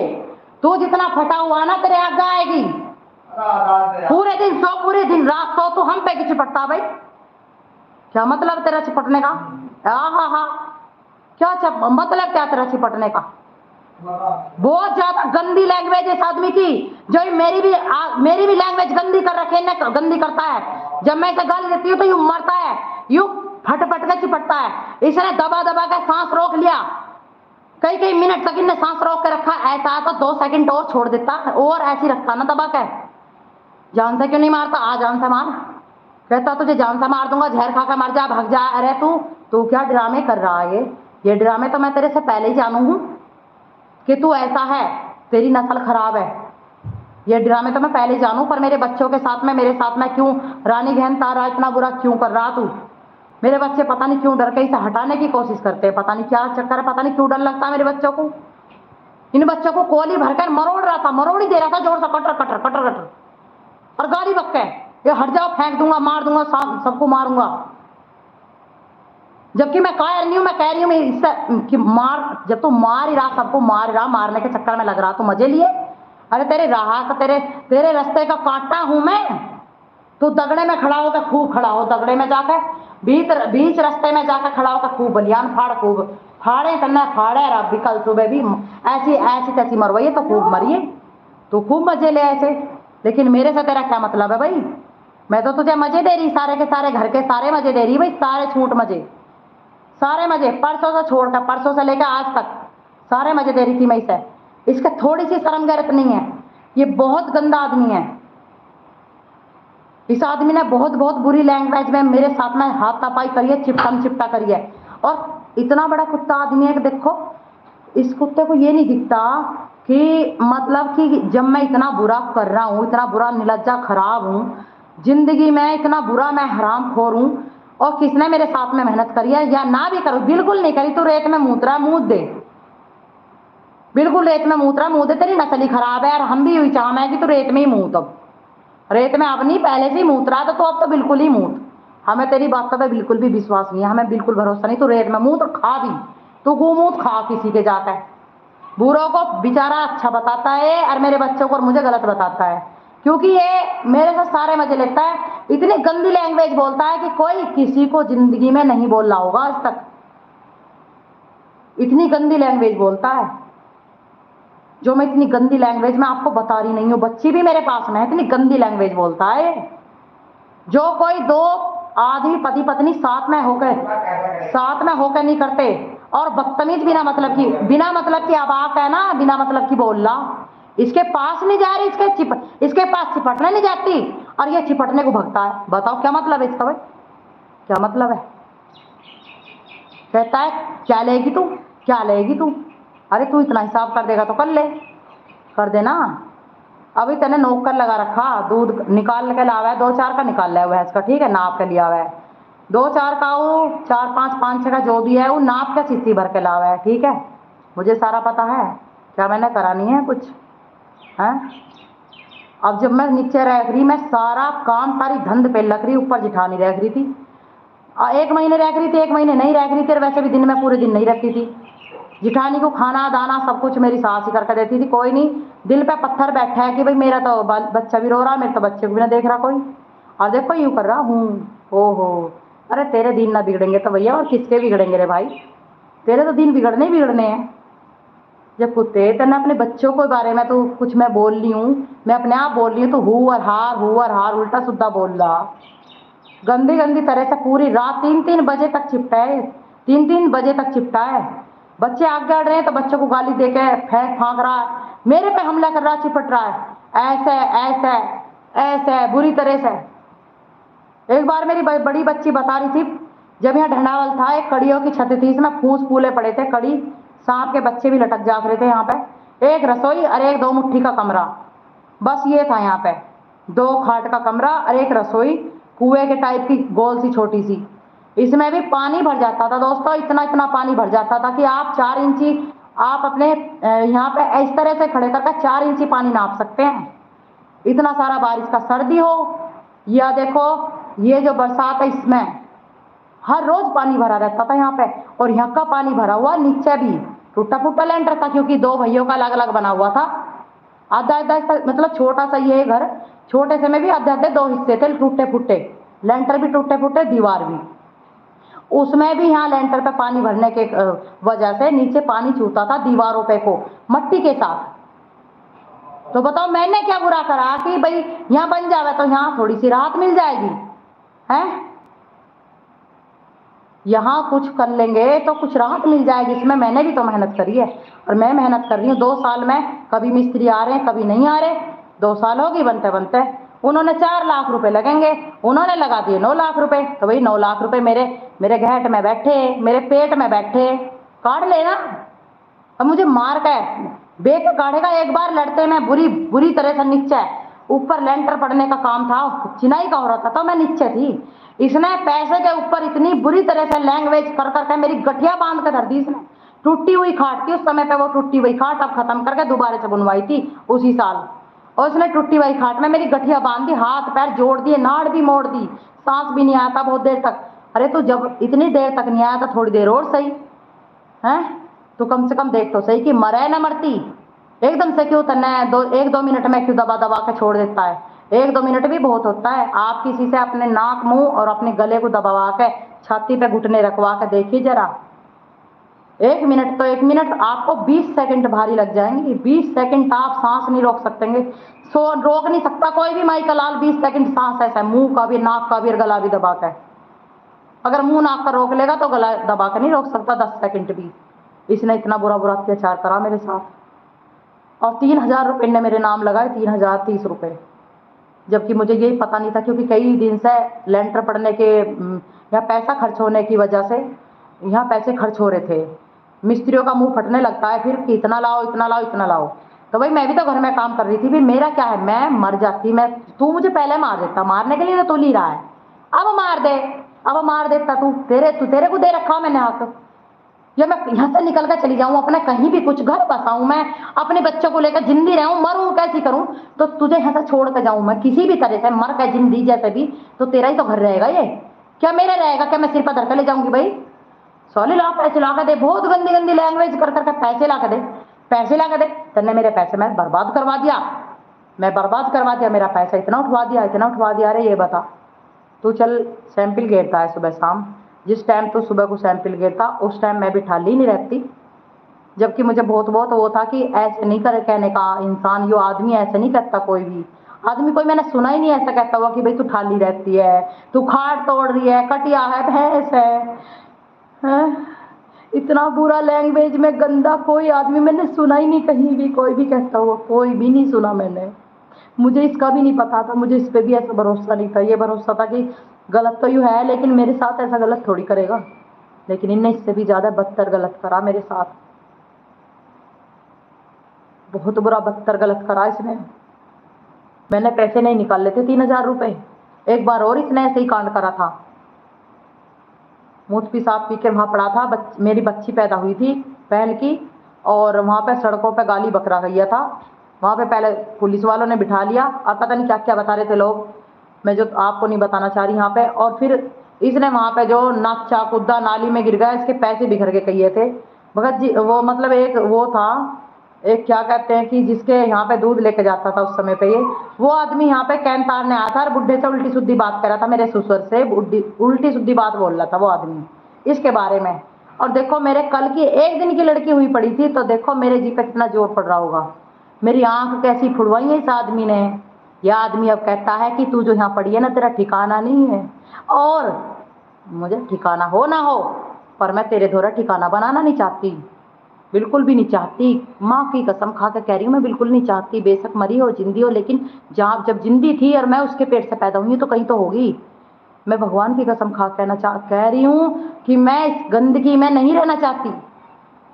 तू जितना फटा हुआ ना, तेरे आगे आएगी। पूरे दिन सो, पूरे दिन रात सो, तू हम पे की चिपटता भाई? क्या मतलब तेरा चिपटने का? हा, क्या मतलब क्या तेरा चिपटने का? बहुत ज्यादा गंदी लैंग्वेज इस आदमी की, जो मेरी भी लैंग्वेज गंदी कर रखे ने, गंदी करता है। जब मैं इसे गाली देती हूँ तो यूं मरता है, यूं फट के चिपटता है। इसने दबा दबा के सांस रोक लिया, कई मिनट तक इन्हें सांस रोक के रखा। ऐसा तो 2 सेकंड और छोड़ देता, और ऐसी रखता ना दबा के। जान से क्यों नहीं मारता? आ जान से मार। कहता तुझे जान से मार दूंगा, जहर खा के मर जा, भाग जा। अरे तू क्या ड्रामे कर रहा है? ये ड्रामे तो मैं तेरे से पहले ही जानू हूं कि तू ऐसा है, तेरी नस्ल खराब है। ये ड्रामे तो मैं पहले ही जानू, पर मेरे बच्चों के साथ में, मेरे साथ में क्यों रानी बहन तारा इतना बुरा क्यों कर रहा तू? मेरे बच्चे पता नहीं क्यों डर के इसे हटाने की कोशिश करते हैं, पता नहीं क्या चक्कर है, पता नहीं क्यों डर लगता है मेरे बच्चों को। इन बच्चों को कोली भरकर मरोड़ रहा था, मरोड़ ही दे रहा था जोर से, कटर कटर कटर कटर, और गाली बक्के, ये हट जाओ, फेंक दूंगा, मार दूंगा, सबको मारूंगा। जबकि मैं कायर नहीं हूं, मैं कह रही हूं इससे कि मार, जब तू मार ही रहा, सबको मार ही रहा, मारने के चक्कर में लग रहा, तो मजे लिए। अरे तेरे राह का, तेरे रास्ते का कांटा हूं मैं। तू दगड़े में खड़ा होकर खूब खड़ा हो, दगड़े में जाकर, बीच रास्ते में जाकर खड़ा होकर खूब बलियान फाड़, खूब फाड़े करना, फाड़े रहा भी। कल सुबह भी ऐसी तैसी मरवाइए तो खूब मरिए, तो खूब मजे ले ऐसे। लेकिन मेरे से तेरा क्या मतलब है भाई? मैं तो तुझे मजे दे रही, सारे के सारे घर के सारे मजे दे रही भाई, सारे छूट मजे, सारे मजे, परसों से छोड़कर, परसों से लेकर आज तक सारे मजे दे रही थी मैं इसे। इसका थोड़ी सी शर्म गैरत नहीं है, ये बहुत गंदा आदमी है। इस आदमी ने बहुत बहुत बुरी लैंग्वेज में मेरे साथ में हाथापाई करी है, चिपटा करी है। और इतना बड़ा कुत्ता आदमी है कि देखो, इस कुत्ते को ये नहीं दिखता कि मतलब कि जब मैं इतना बुरा कर रहा हूँ, इतना बुरा निलज्जा खराब हूँ, जिंदगी में इतना बुरा मैं हरामखोर हूँ, और किसने मेरे साथ में मेहनत करी है या ना भी करो, बिल्कुल नहीं करी, तो रेत में मूत्रा मुँह दे, बिल्कुल रेत में मूत्रा मुँह दे, तेरी नस्ल ही खराब है। और हम भी यही चाह है कि तू रेत में ही मूत, अब रेत में अब नहीं, पहले से ही मूत्रा तो अब तो बिल्कुल ही मूत। हमें तेरी बातों पे बिल्कुल भी विश्वास नहीं है, हमें बिल्कुल भरोसा नहीं। तू रेत में मूत खा भी, तू गोमूत खा किसी के जाकर, बूढ़ों को बेचारा अच्छा बताता है और मेरे बच्चों को और मुझे गलत बताता है। क्योंकि ये मेरे से सारे मजे लेता है। इतनी गंदी लैंग्वेज बोलता है कि कोई किसी को जिंदगी में नहीं बोल रहा होगा आज तक। इतनी गंदी लैंग्वेज बोलता है, जो मैं इतनी गंदी लैंग्वेज में आपको बता रही नहीं हूँ। बच्ची भी मेरे पास में है, इतनी गंदी लैंग्वेज बोलता है। जो कोई दो आदमी पति पत्नी साथ में होकर नहीं करते, और बदतमीज बिना मतलब की अब आप है ना, बिना मतलब की बोल रहा। इसके पास नहीं जा रही, इसके पास चिपटने नहीं जाती, और ये चिपटने को भगता है। बताओ क्या मतलब है इसका भाई, क्या मतलब है? कहता है क्या लेगी तू, क्या लेगी तू? अरे तू इतना हिसाब कर देगा तो कर ले, कर देना। अभी तेने नौकर लगा रखा, दूध निकाल के लावा है, 2-4 का निकाल लिया भैंस का, ठीक है, नाप के लिया हुआ है। 2-4 का वो 4-5 5-6 का जो भी है वो नाप के शीशी भर के लावा है, ठीक है। मुझे सारा पता है, क्या मैंने करानी है कुछ है। अब जब मैं नीचे रह रही, मैं सारा काम सारी धंध पे लग रही, ऊपर जिठानी रह रही थी। 1 महीने रह रही थी, 1 महीने नहीं रह रही थी, और वैसे भी दिन में पूरे दिन नहीं रखती थी। जिठानी को खाना दाना सब कुछ मेरी सास ही करके देती थी। कोई नहीं, दिल पे पत्थर बैठा है कि भाई मेरा तो बच्चा भी रो रहा, मेरे तो बच्चे को भी ना देख रहा कोई, और देखो यूं कर रहा हूँ। ओहो, अरे तेरे दिन ना बिगड़ेंगे तो भैया और किसके बिगड़ेंगे रे भाई? तेरे तो दिन बिगड़ने ही बिगड़ने हैं। जब कुत्ते तेने अपने बच्चों के बारे में तो कुछ मैं बोल रही हूँ, मैं अपने आप बोल रही हूँ, तो हु और हार उल्टा सुद्धा बोल रहा। गंदी गंदी तरह से पूरी रात 3-3 बजे तक चिपटा है, 3-3 बजे तक चिपटा है। बच्चे आगे अड़ रहे हैं तो बच्चों को गाली देके फेंक फांक रहा है, मेरे पे हमला कर रहा, चिपट रहा है, ऐसे ऐसे ऐसे बुरी तरह से। एक बार मेरी बड़ी बच्ची बता रही थी, जब यहाँ ढंडावल था, एक कड़ियों की छत थी, इसमें फूस फूले पड़े थे, कड़ी सांप के बच्चे भी लटक जाग रहे थे यहाँ पे। एक रसोई और एक 2 मुट्ठी का कमरा, बस ये था यहाँ पे। 2 खाट का कमरा और एक रसोई, कुएं के टाइप की गोल सी छोटी सी। इसमें भी पानी भर जाता था दोस्तों, इतना इतना पानी भर जाता था कि आप 4 इंची आप अपने यहाँ पे इस तरह से खड़े करके 4 इंची पानी नाप सकते हैं। इतना सारा बारिश का सर्दी हो या देखो ये जो बरसात है, इसमें हर रोज पानी भरा रहता था यहाँ पे। और यहाँ का पानी भरा हुआ, नीचे भी टूटा फूटा लेंटर था, क्योंकि 2 भाइयों का अलग अलग बना हुआ था। आधा आधा मतलब छोटा सा ये घर, छोटे से में भी आधे आधे 2 हिस्से थे, टूटे फूटे लेंटर भी, टूटे फूटे दीवार भी। उसमें भी यहाँ लेंटर पे पानी भरने के वजह से नीचे पानी छूता था दीवारों पे को, मट्टी के साथ। तो बताओ मैंने क्या बुरा करा कि भाई यहाँ बन जावे तो यहाँ थोड़ी सी राहत मिल जाएगी है। यहाँ कुछ कर लेंगे तो कुछ राहत मिल जाएगी, इसमें मैंने भी तो मेहनत करी है, और मैं मेहनत कर रही हूँ 2 साल में। कभी मिस्त्री आ रहे हैं, कभी नहीं आ रहे। 2 साल होगी बनते बनते। उन्होंने 4 लाख रुपए लगेंगे, उन्होंने लगा दिए 9 लाख रुपए। तो भाई 9 लाख रुपए मेरे घेट में बैठे, मेरे पेट में बैठे, काट लेना। अब मुझे मार के बेक गाड़ेगा। एक बार लड़ते में बुरी तरह से नीचे ऊपर लेंटर पड़ने का काम था, चिनाई का हो रहा था, तो मैं नीचे थी। इसने पैसे के ऊपर इतनी बुरी तरह से लैंग्वेज कर करके मेरी गठिया बांध के धर दी इसने। टूटी हुई खाट थी उस समय पे, वो टूटी हुई खाट अब खत्म करके दोबारा से बनवाई थी उसी साल, और उसने टूटी हुई खाट में मेरी गठिया बांध दी, हाथ पैर जोड़ दिए, नाड़ भी मोड़ दी, सांस भी नहीं आया था बहुत देर तक। अरे तो जब इतनी देर तक नहीं आया तो थोड़ी देर और सही है, तो कम से कम देख तो सही कि मरे ना मरती। एकदम से क्यों तन्ने 1-2 मिनट में क्यों दबा दबा के छोड़ देता है? 1-2 मिनट भी बहुत होता है। आप किसी से अपने नाक मुंह और अपने गले को दबा के छाती पे घुटने रखवा के देखिए जरा। 1 मिनट तो 1 मिनट, आपको 20 सेकंड भारी लग जाएंगे। 20 सेकंड आप सांस नहीं रोक सकते, सो रोक नहीं सकता कोई भी माई का लाल 20 सेकंड सांस ऐसा, मुंह का भी, नाक का भी और गला भी दबा के। अगर मुंह नाक का रोक लेगा तो गला दबा के नहीं रोक सकता 10 सेकंड भी। इसने इतना बुरा बुरा अत्याचार करा मेरे साथ, और 3,000 रुपये ने मेरे नाम लगाए, 3,030 रुपये। जबकि मुझे यही पता नहीं था, क्योंकि कई दिन से लेंटर पड़ने के या पैसा खर्च होने की वजह से यहाँ पैसे खर्च हो रहे थे। मिस्त्रियों का मुंह फटने लगता है फिर कि इतना लाओ इतना लाओ इतना लाओ। तो भाई मैं भी तो घर में काम कर रही थी, भी मेरा क्या है, मैं मर जाती, मैं तू मुझे पहले मार देता, मारने के लिए तो तू ली रहा है, अब मार दे, अब मार देता तू, तेरे को दे रखा मैंने हाथ। या मैं यहाँ से निकल कर चली जाऊं अपने, कहीं भी कुछ घर बसाऊं, मैं अपने बच्चों को लेकर जिंदी रहूं, मरूं कैसी करूं, तो तुझे यहाँ से छोड़ कर जाऊं मैं किसी भी तरह से, मर कर जिंदी जैसे भी, तो तेरा ही तो घर रहेगा ये, क्या मेरा रहेगा? क्या मैं सिर पर धर कर ले जाऊंगी? भाई 100 ला पैसे ला के दे, बहुत गंदी गंदी लैंग्वेज कर करके पैसे ला के दे, पैसे ला के दे। तेने मेरे पैसे मैं बर्बाद करवा दिया, मैं बर्बाद करवा दिया, मेरा पैसा इतना उठवा दिया, इतना उठवा दिया। अरे ये बता, तू चल सैंपल गेरता है सुबह शाम, जिस टाइम तू सुबह को सैंपल गेरता उस टाइम मैं भी ठाली नहीं रहती। जबकि मुझे बहुत बहुत वो था कि ऐसे नहीं करे कहने का इंसान, यो आदमी ऐसे नहीं कहता, कोई भी आदमी कोई मैंने सुना ही नहीं ऐसा कहता हुआ कि भाई तू ठाली रहती है, तू खाट तोड़ रही है, कटिया है, भैंस है? इतना बुरा लैंग्वेज में गंदा कोई आदमी मैंने सुना ही नहीं कहीं भी, कोई भी कहता हुआ कोई भी नहीं सुना मैंने। मुझे इसका भी नहीं पता था, मुझे इस पर भी ऐसा भरोसा नहीं था। ये भरोसा था कि गलत तो यूँ है लेकिन मेरे साथ ऐसा गलत थोड़ी करेगा, लेकिन इनने इससे भी ज़्यादा बदतर गलत करा मेरे साथ, बहुत बुरा बदतर गलत करा इसने। मैंने पैसे नहीं निकाल लेते 3000 रुपये। एक बार और इसने ऐसे ही कांड करा था, मूत पेशाब पी के वहाँ पड़ा था, मेरी बच्ची पैदा हुई थी पहल की, और वहाँ पे सड़कों पे गाली बकरा गया था। वहाँ पे पहले पुलिस वालों ने बिठा लिया और पता नहीं क्या क्या बता रहे थे लोग, मैं जो आपको नहीं बताना चाह रही यहाँ पे। और फिर इसने वहाँ पे जो नाचा कूदा नाली में गिर गया, इसके पैसे बिखर के कहिए थे भगत जी। वो मतलब एक वो था, एक क्या कहते हैं कि जिसके यहाँ पे दूध लेके जाता था उस समय पे, ये वो आदमी यहाँ पे कैन तारने आया था और बुढ़े से उल्टी सुद्धी बात कर रहा था, मेरे ससुर से उल्टी सुद्धी बात बोल रहा था वो आदमी इसके बारे में। और देखो मेरे कल की एक दिन की लड़की हुई पड़ी थी, तो देखो मेरे जी पे कितना जोर पड़ रहा होगा, मेरी आंख कैसी फुड़वाई है इस आदमी ने। यह आदमी अब कहता है कि तू जो यहाँ पड़ी है ना, तेरा ठिकाना नहीं है। और मुझे ठिकाना हो ना हो, पर मैं तेरे द्वारा ठिकाना बनाना नहीं चाहती, बिल्कुल भी नहीं चाहती। माँ की कसम खा के कह रही हूँ, मैं बिल्कुल नहीं चाहती, बेशक मरी हो जिंदी हो, लेकिन जब जिंदी थी और मैं उसके पेट से पैदा हुई तो कहीं तो होगी। मैं भगवान की कसम खा कह रही हूँ कि मैं इस गंदगी में नहीं रहना चाहती।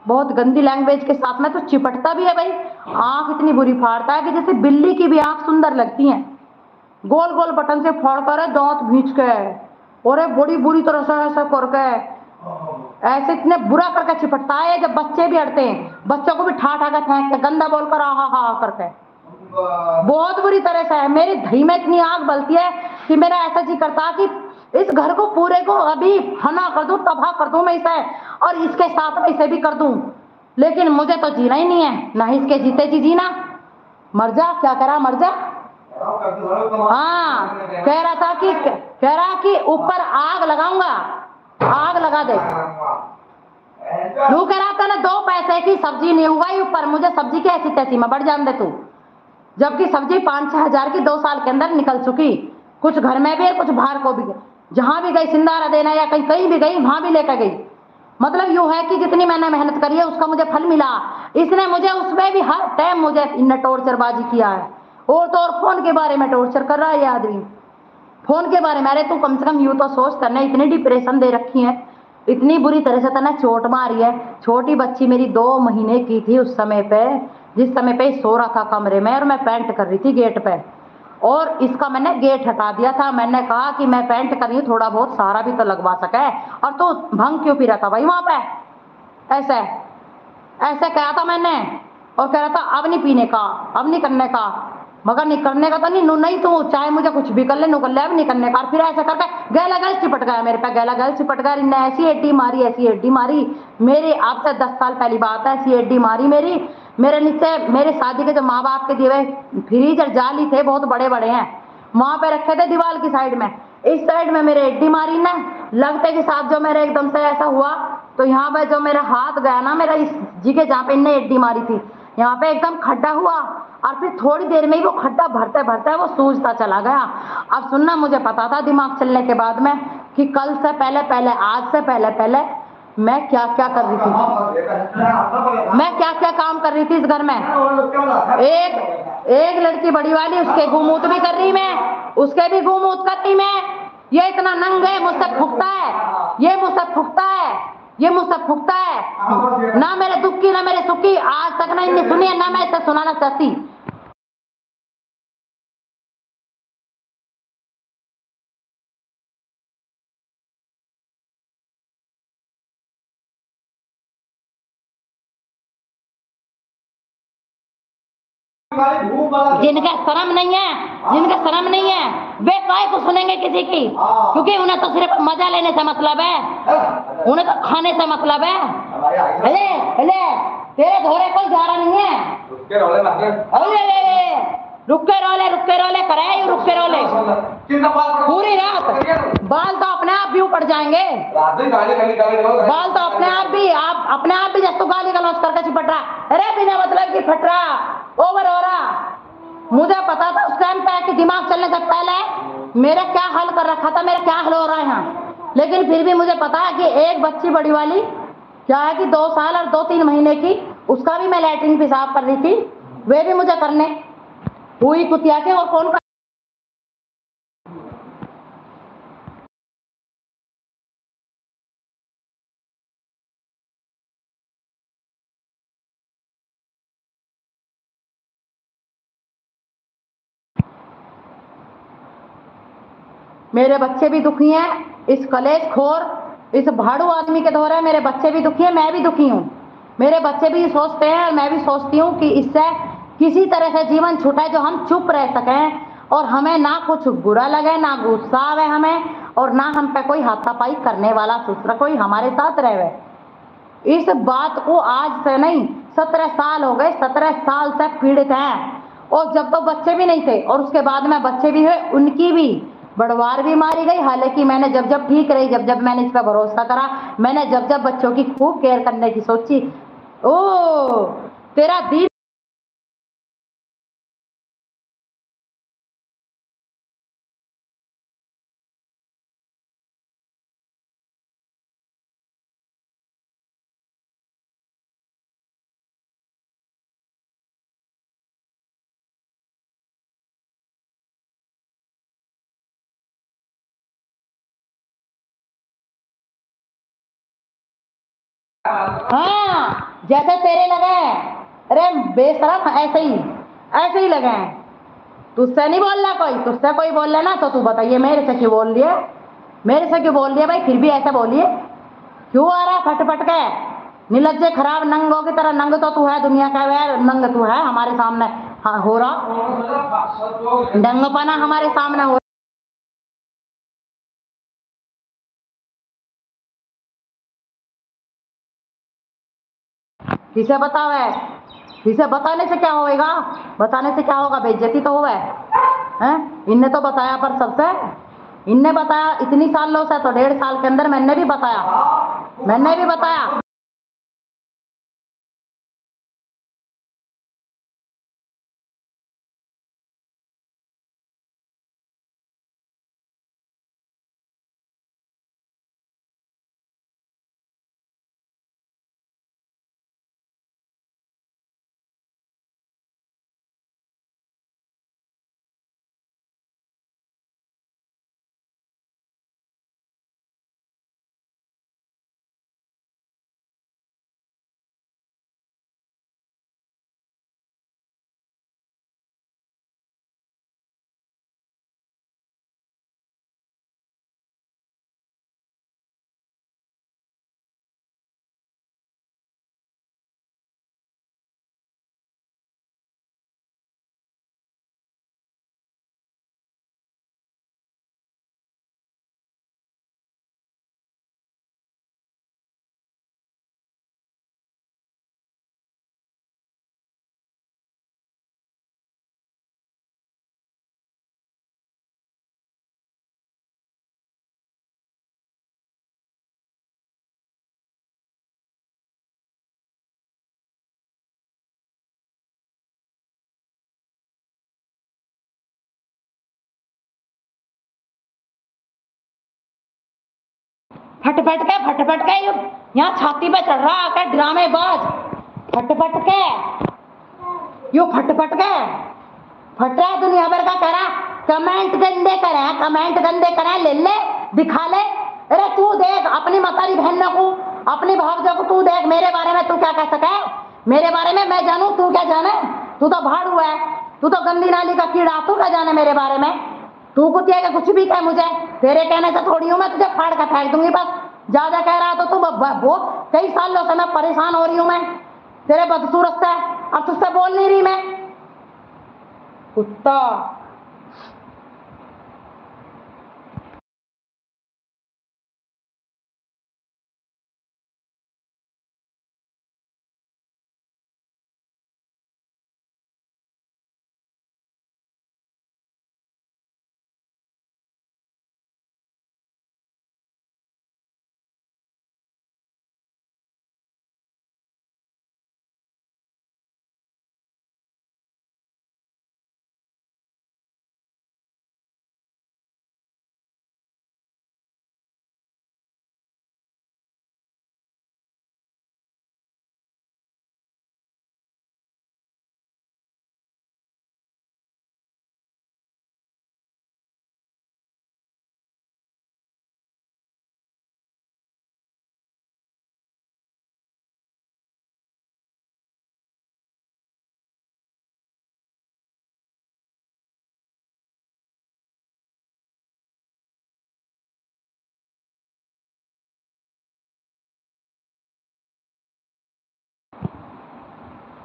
बहुत गंदी लैंग्वेज के साथ में तो चिपटता भी है भाई, आंख इतनी बुरी फाड़ता है कि जैसे बिल्ली की भी आंख सुंदर लगती है, गोल गोल बटन से फाड़ कर दांत भींच के, और बड़ी बुरी तरह से ऐसा करके, ऐसे इतने बुरा करके चिपटता है जब बच्चे भी अड़ते हैं, बच्चों को भी ठा ठा कर फेंक के गंदा बोलकर हा करके, बहुत बुरी तरह से है। मेरी दही में इतनी आग बलती है कि मेरा ऐसा जी करता कि इस घर को पूरे को अभी फना कर दूं, तबाह कर दूं मैं इसे, और इसके साथ में इसे भी कर दूं, लेकिन मुझे तो जीना ही नहीं है, ना ही इसके जीते जी जीना। मर जा, क्या करा, मर जा। हाँ, कह रहा कि ऊपर आग लगाऊंगा, आग लगा दे। तू कह रहा था ना 2 पैसे की सब्जी नहीं उगाई ऊपर, मुझे सब्जी की ऐसी तैसी में बढ़ जान दे तू, जबकि सब्जी 5-6 हजार की 2 साल के अंदर निकल चुकी, कुछ घर में भी है कुछ बाहर को भी, जहां भी गई सिंदारा देना या कहीं भी गई वहां भी लेकर गई। मतलब यूं है कि जितनी मैंने मेहनत करी है उसका मुझे फल मिला। इसने मुझे उसमें भी हर टाइम मुझे इनने टॉर्चरबाजी किया है, और तो और फोन के बारे में टॉर्चर कर रहा है ये आदमी, फोन के बारे में। अरे तू कम से कम यूं तो सोच, तने इतनी डिप्रेशन दे रखी है, इतनी बुरी तरह से तने चोट मारी है। छोटी बच्ची मेरी 2 महीने की थी उस समय पे, जिस समय पे सो रहा था कमरे में, और मैं पेंट कर रही थी गेट पे, और इसका मैंने गेट हटा दिया था। मैंने कहा कि मैं पेंट कर रही हूँ, थोड़ा बहुत सहारा भी तो लगवा सके, और तू भंग क्यों पी रहा था भाई वहां पे, ऐसे ऐसे कहा था मैंने, और कह रहा था अब नहीं पीने का, अब नहीं करने का, मगर नहीं करने का तो नहीं तो चाहे मुझे कुछ भी कर ले, नु कर ले, अब नहीं करने का। और फिर ऐसा करके गैला गैल चिपट गया मेरे पे, गैला गैल चिपट गया, इन्हें ऐसी एड्डी मारी, ऐसी एड्डी मारी मेरी, अब से 10 साल पहली बात है, ऐसी एड्डी मारी मेरी, मेरे नीचे मेरे शादी के जो माँ बाप के दिए हुए फ्रीजर जाली थे, बहुत बड़े बड़े हैं, वहां पे रखे थे दीवार की साइड में, इस साइड में मेरे एड्डी मारी ना, लगते के साथ जो मेरे एकदम से ऐसा हुआ, तो यहाँ पे जो मेरा हाथ गया ना, मेरा इस जगह जहाँ पे इनने एड्डी मारी थी, यहाँ पे एकदम खड्डा हुआ, और फिर थोड़ी देर में ही वो खड्डा भरते भरते वो सूजता चला गया। अब सुनना, मुझे पता था दिमाग चलने के बाद में कि कल से पहले आज से पहले मैं क्या क्या कर रही थी, मैं क्या क्या काम कर रही थी इस घर में। एक लड़की बड़ी वाली, उसके गुमूत भी कर रही मैं, उसके भी गुमूत कर रही मैं। ये इतना नंग है, मुझसे फूकता है, ये मुझसे फूकता है, ये मुझसे फूकता है, ना मेरे दुख की ना मेरे सुख की आज तक ना इन्हें सुनी है, ना मैं इसे सुनाना चाहती। जिनका शर्म नहीं है, जिनका शर्म नहीं है, वे काय को सुनेंगे किसी की, क्योंकि उन्हें तो सिर्फ मजा लेने से मतलब है, उन्हें तो खाने से मतलब है। अरे तेरे घोड़े कोई जा रहा नहीं है, अरे रुक के रोले करे, यू रुक के रोले पूरी रात। बाल तो अपने आप भी ऊपर जाएंगे, बाल तो अपने आप भी, आप अपने आप भी जब तो गाली गलौज करके चिपट रहा, अरे बिना मतलब की फट रहा, ओवर हो रहा। मुझे पता था उस टाइम पे कि दिमाग चलने से पहले मेरा क्या हाल कर रखा था, मेरा क्या हाल हो रहा है यहाँ। लेकिन फिर भी मुझे पता है कि एक बच्ची बड़ी वाली क्या है कि 2 साल और 2-3 महीने की, उसका भी मैं लैट्रिन पेशाब कर रही थी, वे भी मुझे करने हुई कुतिया के। और कौन मेरे बच्चे भी दुखी हैं, इस कलेश खोर, इस भाड़ू आदमी के दौरे मेरे बच्चे भी दुखी हैं, मैं भी दुखी हूँ। मेरे बच्चे भी सोचते हैं और मैं भी सोचती हूँ कि इससे किसी तरह से जीवन छूटे जो हम चुप रह सकें और हमें ना कुछ बुरा लगे, ना गुस्सा आवे हमें, और ना हम पे कोई हाथापाई करने वाला दूसरा कोई हमारे साथ रहे। इस बात को आज से नहीं 17 साल हो गए, 17 साल से पीड़ित हैं। और जब तो बच्चे भी नहीं थे और उसके बाद में बच्चे भी हुए, उनकी भी बढ़वार भी मारी गई। हालांकि मैंने जब जब ठीक रही, जब जब मैंने इस पर भरोसा करा, मैंने जब जब बच्चों की खूब केयर करने की सोची, ओ तेरा दीन हाँ जैसे तेरे लगे हैं, अरे बेशरम ऐसे ही लगे हैं। तुझसे नहीं बोल रहा कोई, तुझसे कोई बोल लेना तो तू बताइए मेरे से क्यों बोल लिए, मेरे से क्यों बोल लिए भाई, फिर भी ऐसा बोलिए क्यों आ रहा फट फट के नीलज्जे खराब नंगों की तरह। नंग तो तू है दुनिया का, वैर नंग तू है हमारे सामने। हाँ, हो रहा नंगपना हमारे सामने हो। किसे बतावे, किसे बताने से क्या होएगा, बताने से क्या होगा, बेइज्जती तो होवे हैं। इनने तो बताया पर सबसे, इनने बताया इतनी सालों से, तो 1.5 साल के अंदर मैंने भी बताया, मैंने भी बताया। फट फट के यहाँ छाती पे चढ़ रहा आकर ड्रामेबाज, फट फट के यू फट फट के फट रहा दुनिया भर का करा। कमेंट गंदे करे, कमेंट गंदे करे, ले ले दिखा ले। अरे तू देख अपनी मतारी बहनों को, अपनी भावजों को तू देख, मेरे बारे में तू क्या कह सके, मेरे बारे में मैं जानू, तू क्या जाने। तू तो भाड़ू है, तू तो गंदी नाली का कीड़ा, तू क्या जाने मेरे बारे में। तू कुतिया के कुछ भी कह, मुझे तेरे कहने से थोड़ी हूं, मैं तुझे फाड़ कर फेंक दूंगी बस। ज्यादा कह रहा तो तू बहुत कई सालों से मैं परेशान हो रही हूं मैं तेरे बदसूरत से, अब तुझसे बोल नहीं रही मैं, कुत्ता।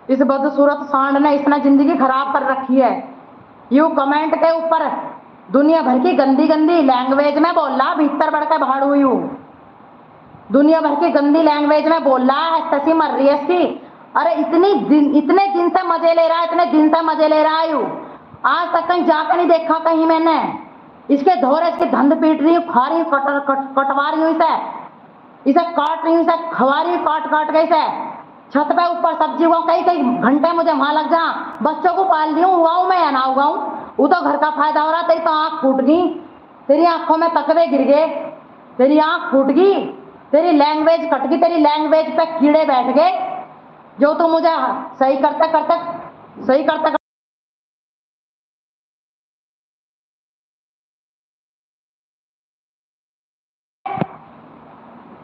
इस बदसूरत सांड ने इसने जिंदगी खराब कर रखी है। यू कमेंट के ऊपर दुनिया भर की गंदी गंदी लैंग्वेज में बोल रहा, भीतर बढ़ के भाड़ हुई हूँ, दुनिया भर की गंदी लैंग्वेज में बोल रहा है, हंसी मर रही है इसकी। अरे इतने दिन से मजे ले रहा है, इतने दिन से मजे ले रहा है यू, आज तक कहीं जाकर नहीं देखा कहीं मैंने। इसके धोरे इसके धंध पीट रही हूँ, खा रही हूँ, कटवा रही हूँ इसे काट रही हूँ, इसे खवा रही हूँ काट काट के इसे। छत पे ऊपर सब्जी उगाऊं, कई कई घंटे मुझे वहां लग जा। बच्चों को पाल रही हूँ, उगाऊं मैं या ना उगाऊं, वो तो घर का फायदा हो रहा। तेरी तो आंख फूट गई, तेरी आंखों में तकवे गिर गए, तेरी आंख फूट गई, तेरी लैंग्वेज कट गई, तेरी लैंग्वेज पे कीड़े बैठ गए, जो तू मुझे सही करते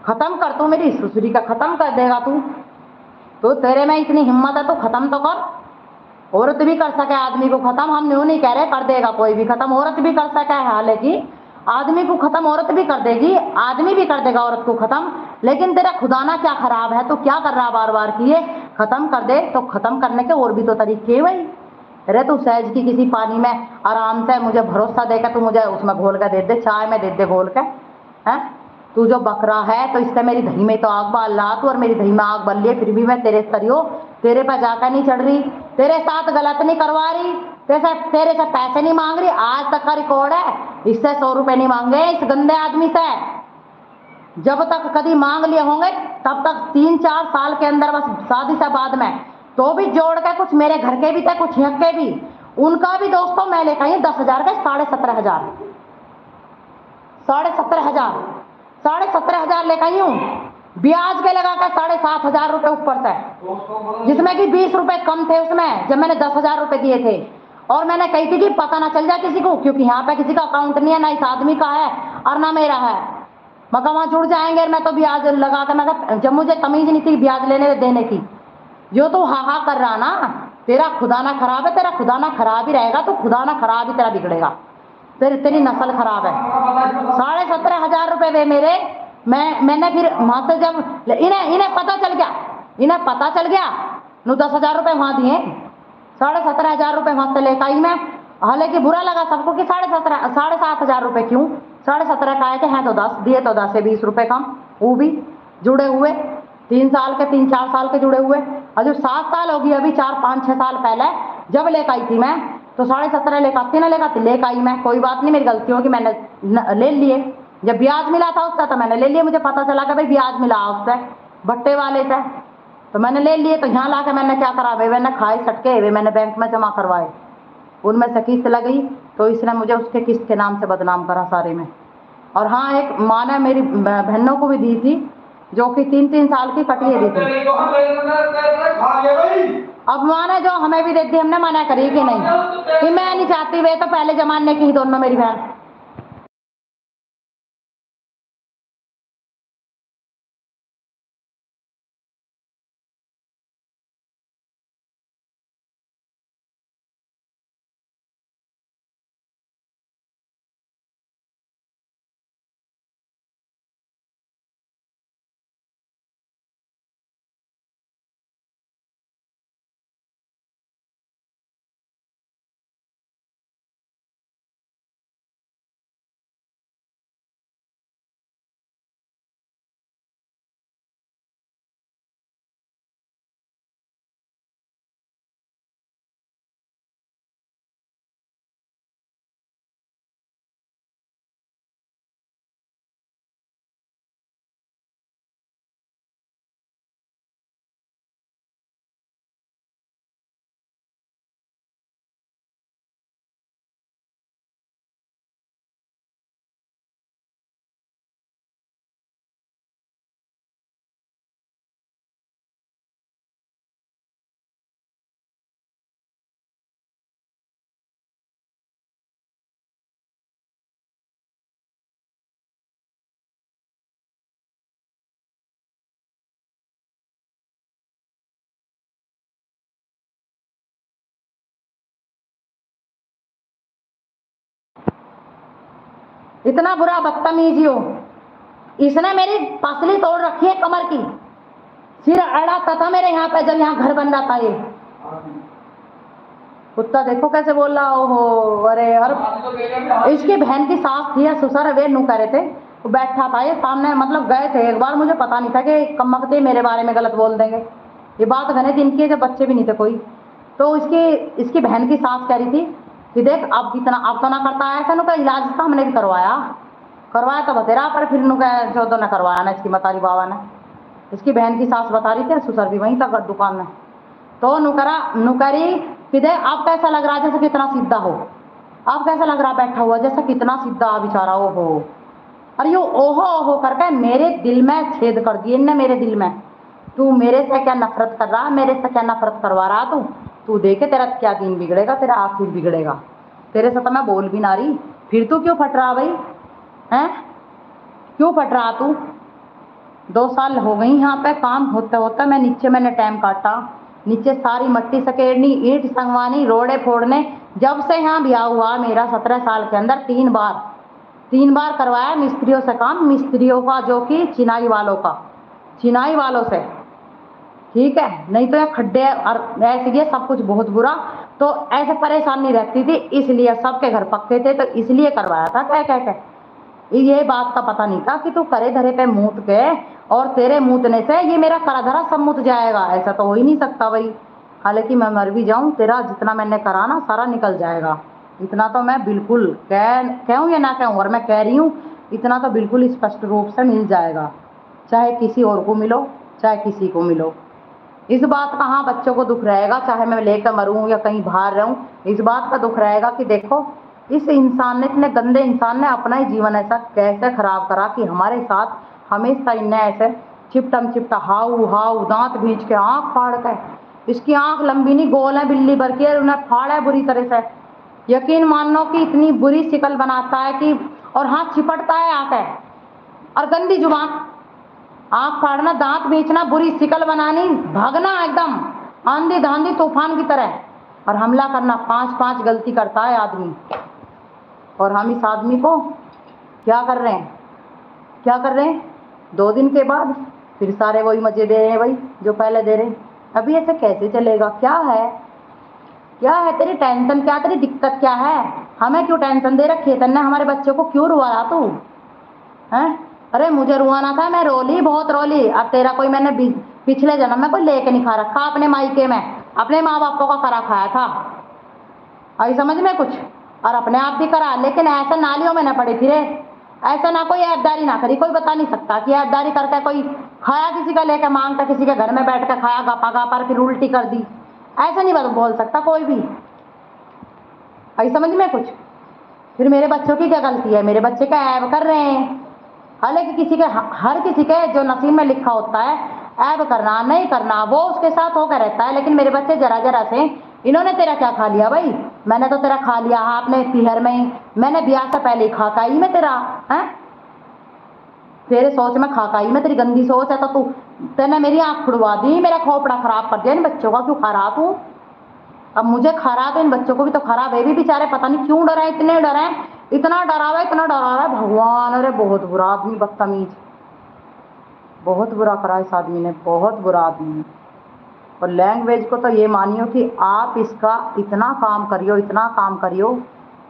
खत्म कर। तू मेरी सुसुरी का खत्म कर देगा तू, तो तेरे में इतनी हिम्मत है तो खत्म तो कर। औरत भी कर सके आदमी को खत्म, हम यूं नहीं कह रहे कर देगा कोई भी खत्म, औरत भी कर सके, हालांकि आदमी को खत्म औरत भी कर देगी, आदमी भी कर देगा औरत को खत्म। लेकिन तेरा खुदाना क्या खराब है, तो क्या कर रहा बार बार की ये खत्म कर दे, तो खत्म करने के और भी तो तरीके भाई। अरे तू सहज की किसी पानी में आराम से मुझे भरोसा देकर तू मुझे उसमें घोल कर दे दे, चाय में दे दे घोल के, है तू जो बकरा है। तो इससे मेरी दही में तो आग बाल रहा तू, और मेरी दही में आग बल रही है, फिर भी मैं तेरे करियो, तेरे पे जाकर नहीं चढ़ रही, तेरे साथ गलत नहीं करवा रही, तेरे से पैसे नहीं मांग रही। आज तक का रिकॉर्ड है, इससे 100 रुपए नहीं मांगे इस गंदे आदमी से। जब तक कभी मांग लिए होंगे तब तक 3-4 साल के अंदर, बस शादी से बाद में तो भी जोड़ के कुछ मेरे घर के भी थे, कुछ यहाँ के भी, उनका भी दोस्तों मैं लेकर आई 10,000 का, 17,500 17,500 लेकर आई हूँ, ब्याज पे लगा कर 7,500 रुपए ऊपर से, जिसमें कि 20 रुपए कम थे उसमें जब मैंने 10,000 रुपए दिए थे। और मैंने कही थी कि पता ना चल जाए किसी को, क्योंकि यहाँ पे किसी का अकाउंट नहीं है, ना इस आदमी का है और ना मेरा है। मगर वहां जुड़ जाएंगे, मैं तो ब्याज लगा कर, मैं जब मुझे तमीज नहीं थी ब्याज लेने देने की, जो तू हा कर रहा ना, तेरा खुदा ना खराब है, तेरा खुदा ना खराब ही रहेगा, तो खुदा ना खराब ही तेरा बिगड़ेगा, तेरी नस्ल खराब है। 17,500 रुपए वे मेरे, मैंने फिर वहां से जब इन्हें पता चल गया, 10,000 रुपए वहां दिए, 17,500 रुपए वहां से लेकर आई मैं। हालांकि बुरा लगा सबको कि 7,500 रुपए क्यों, 17,500 का है कि हैं तो 10 दिए, तो 10 से 20 रुपए कम, वो भी जुड़े हुए 3-4 साल के जुड़े हुए। अभी 7 साल होगी, अभी 4-5-6 साल पहले जब लेकर आई थी मैं, तो 17,500 लेकर आई मैं। कोई बात नहीं, मेरी गलती होगी, मैंने ले लिए। जब ब्याज मिला था उसका तो मैंने ले लिए, मुझे पता चला कि भाई ब्याज मिला उससे, भट्टे वाले से, तो मैंने ले लिए। तो यहाँ लाकर मैंने क्या करा भाई, मैंने खाए सटके वे मैंने बैंक में जमा करवाए, उनमें से किस्त लगी, तो इसने मुझे उसके किस्त के नाम से बदनाम करा सारे में। और हाँ, एक माँ ने मेरी बहनों को भी दी थी, जो कि 3-3 साल की कटिए दी थी। अब माँ ने जो हमें भी दे दी, हमने मना करी कि नहीं, कि मैं नहीं चाहती, वे तो पहले जमाने की ही दोनों मेरी बहन। इतना बुरा बदतमीजी हो, इसने मेरी पसली तोड़ रखी है कमर की, सिर अड़ा था मेरे यहाँ पे जब यहाँ घर बन रहा था ये, कुत्ता देखो कैसे बोल रहा, ओहो अरे यार। इसकी बहन की सास थी या ससुर वे नू कह रहे थे, वो बैठा था ये सामने, मतलब गए थे एक बार, मुझे पता नहीं था कि कमकते मेरे बारे में गलत बोल देंगे। ये बात घने दिन की है जब बच्चे भी नहीं थे कोई। तो इसकी बहन की सास कह रही थी कि देख अब कितना, अब तो ना करता है ऐसा, इलाज था हमने भी करवाया तो बतेरा, पर फिर नु जो तो न करवाया ना इसकी मतारी बाबा ने। इसकी बहन की सास बता रही थी, ससुर भी वहीं तक दुकान में। तो नुकरी कि देख अब कैसा लग रहा जैसे कितना सीधा हो, अब कैसा लग रहा बैठा हुआ जैसा कितना सीधा बेचारा, ओहो। और ये ओहो ओहो करके मेरे दिल में छेद कर दिए इनने, मेरे दिल में। तू मेरे से क्या नफरत कर रहा, मेरे से क्या नफरत करवा रहा तू देखे तेरा क्या दिन बिगड़ेगा, तेरा आखिर बिगड़ेगा। तेरे से तो मैं बोल भी ना रही, फिर तू क्यों फट रहा भाई, हैं क्यों फट रहा तू? 2 साल हो गई यहाँ पे काम होता होता, मैं नीचे मैंने टाइम काटा, नीचे सारी मट्टी सकेड़नी, ईंट संगवानी, रोड़े फोड़ने। जब से यहाँ ब्याह हुआ मेरा 17 साल के अंदर 3 बार करवाया मिस्त्रियों से काम, मिस्त्रियों का जो कि चिनाई वालों से, ठीक है। नहीं तो ये खड्डे और ऐसे ये सब कुछ बहुत बुरा। तो ऐसे परेशानी रहती थी, इसलिए सबके घर पक्के थे तो इसलिए करवाया था कह ये बात का पता नहीं था कि तू करे धरे पे मूत के, और तेरे मूतने से ये मेरा करा धरा सब मुत जाएगा, ऐसा तो हो ही नहीं सकता भाई। हालांकि मैं मर भी जाऊं, तेरा जितना मैंने करा ना सारा निकल जाएगा, इतना तो मैं बिल्कुल कहूँ या ना कहूँ, और मैं कह रही हूँ इतना तो बिल्कुल स्पष्ट रूप से मिल जाएगा, चाहे किसी और को मिलो चाहे किसी को मिलो। इस बात का हाँ बच्चों को दुख रहेगा, चाहे मैं लेकर मरूं या कहीं बाहर रहूं, इस बात का दुख रहेगा कि देखो इस इंसान ने, इतने गंदे इंसान ने अपना ही जीवन ऐसा कैसे खराब करा कि हमारे साथ हमेशा इनने ऐसे चिपटा हाउ दांत भींच के, आँख फाड़ के, इसकी आँख लंबी नहीं गोल है बिल्ली भर की, उन्हें फाड़ा है बुरी तरह से। यकीन मानो कि इतनी बुरी शिकल बनाता है कि, और हाँ चिपटता है आके, और गंदी जुबान, आँख फाड़ना, दांत बेचना, बुरी शिकल बनानी, भागना एकदम आंधी धांधी तूफान की तरह, और हमला करना। 5 गलती करता है आदमी, और हम इस आदमी को क्या कर रहे हैं 2 दिन के बाद फिर सारे वही मजे दे रहे हैं भाई जो पहले दे रहे। अभी ऐसे कैसे चलेगा? क्या है तेरी टेंशन, क्या तेरी दिक्कत क्या है? हमें क्यों टेंशन दे रखी है तन्ने? हमारे बच्चों को क्यों रुआ रहा तू हैं? अरे मुझे रुआना था, मैं रोली, बहुत रोली। अब तेरा कोई मैंने पिछले जन्म में कोई लेके नहीं खा रखा, अपने मायके में अपने माँ बापों का करा खाया था, आई समझ में कुछ, और अपने आप भी करा, लेकिन ऐसे नालियों में न पड़े फिरे, ऐसा ना कोई ऐबदारी ना करी। कोई बता नहीं सकता कि ऐबदारी करके कोई खाया, किसी का लेकर मांगता, किसी के घर में बैठ कर खाया गपा फिर उल्टी कर दी, ऐसा नहीं बोल सकता कोई भी, आई समझ में कुछ। फिर मेरे बच्चों की क्या गलती है? मेरे बच्चे का ऐब कर रहे हैं। हालांकि हर किसी के जो नसीब में लिखा होता है ऐब करना नहीं करना वो उसके साथ होकर रहता है, लेकिन मेरे बच्चे जरा से, इन्होंने तेरा क्या खा लिया भाई? मैंने तो तेरा खा लिया आपने पीहर में ही, मैंने ब्याह से पहले ही खाकाई में तेरा है, तेरे सोच में खाकाई में, तेरी गंदी सोच है, तो तेने मेरी आँख खुड़वा दी, मेरा खोपड़ा खराब कर दिया। इन बच्चों का क्यों खा रहा तू? अब मुझे खराब है, इन बच्चों को भी तो खराब है, भी बेचारे पता नहीं क्यों डरे, इतने डरे, इतना डरा हुआ है भगवान। अरे बहुत बुरा आदमी, बदतमीज, बहुत बुरा करा इस आदमी ने, बहुत बुरा आदमी। और लैंग्वेज को तो ये मानियो कि आप इसका इतना काम करियो,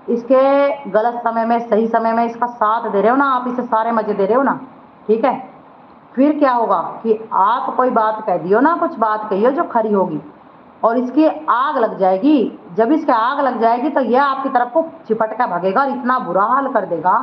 इसके गलत समय में सही समय में इसका साथ दे रहे हो ना, आप इसे सारे मजे दे रहे हो ना, ठीक है। फिर क्या होगा कि आप कोई बात कह दियो ना, कुछ बात कहियो जो खरी होगी, और इसकी आग लग जाएगी। जब इसके आग लग जाएगी तो यह आपकी तरफ को चिपट कर भागेगा और इतना बुरा हाल कर देगा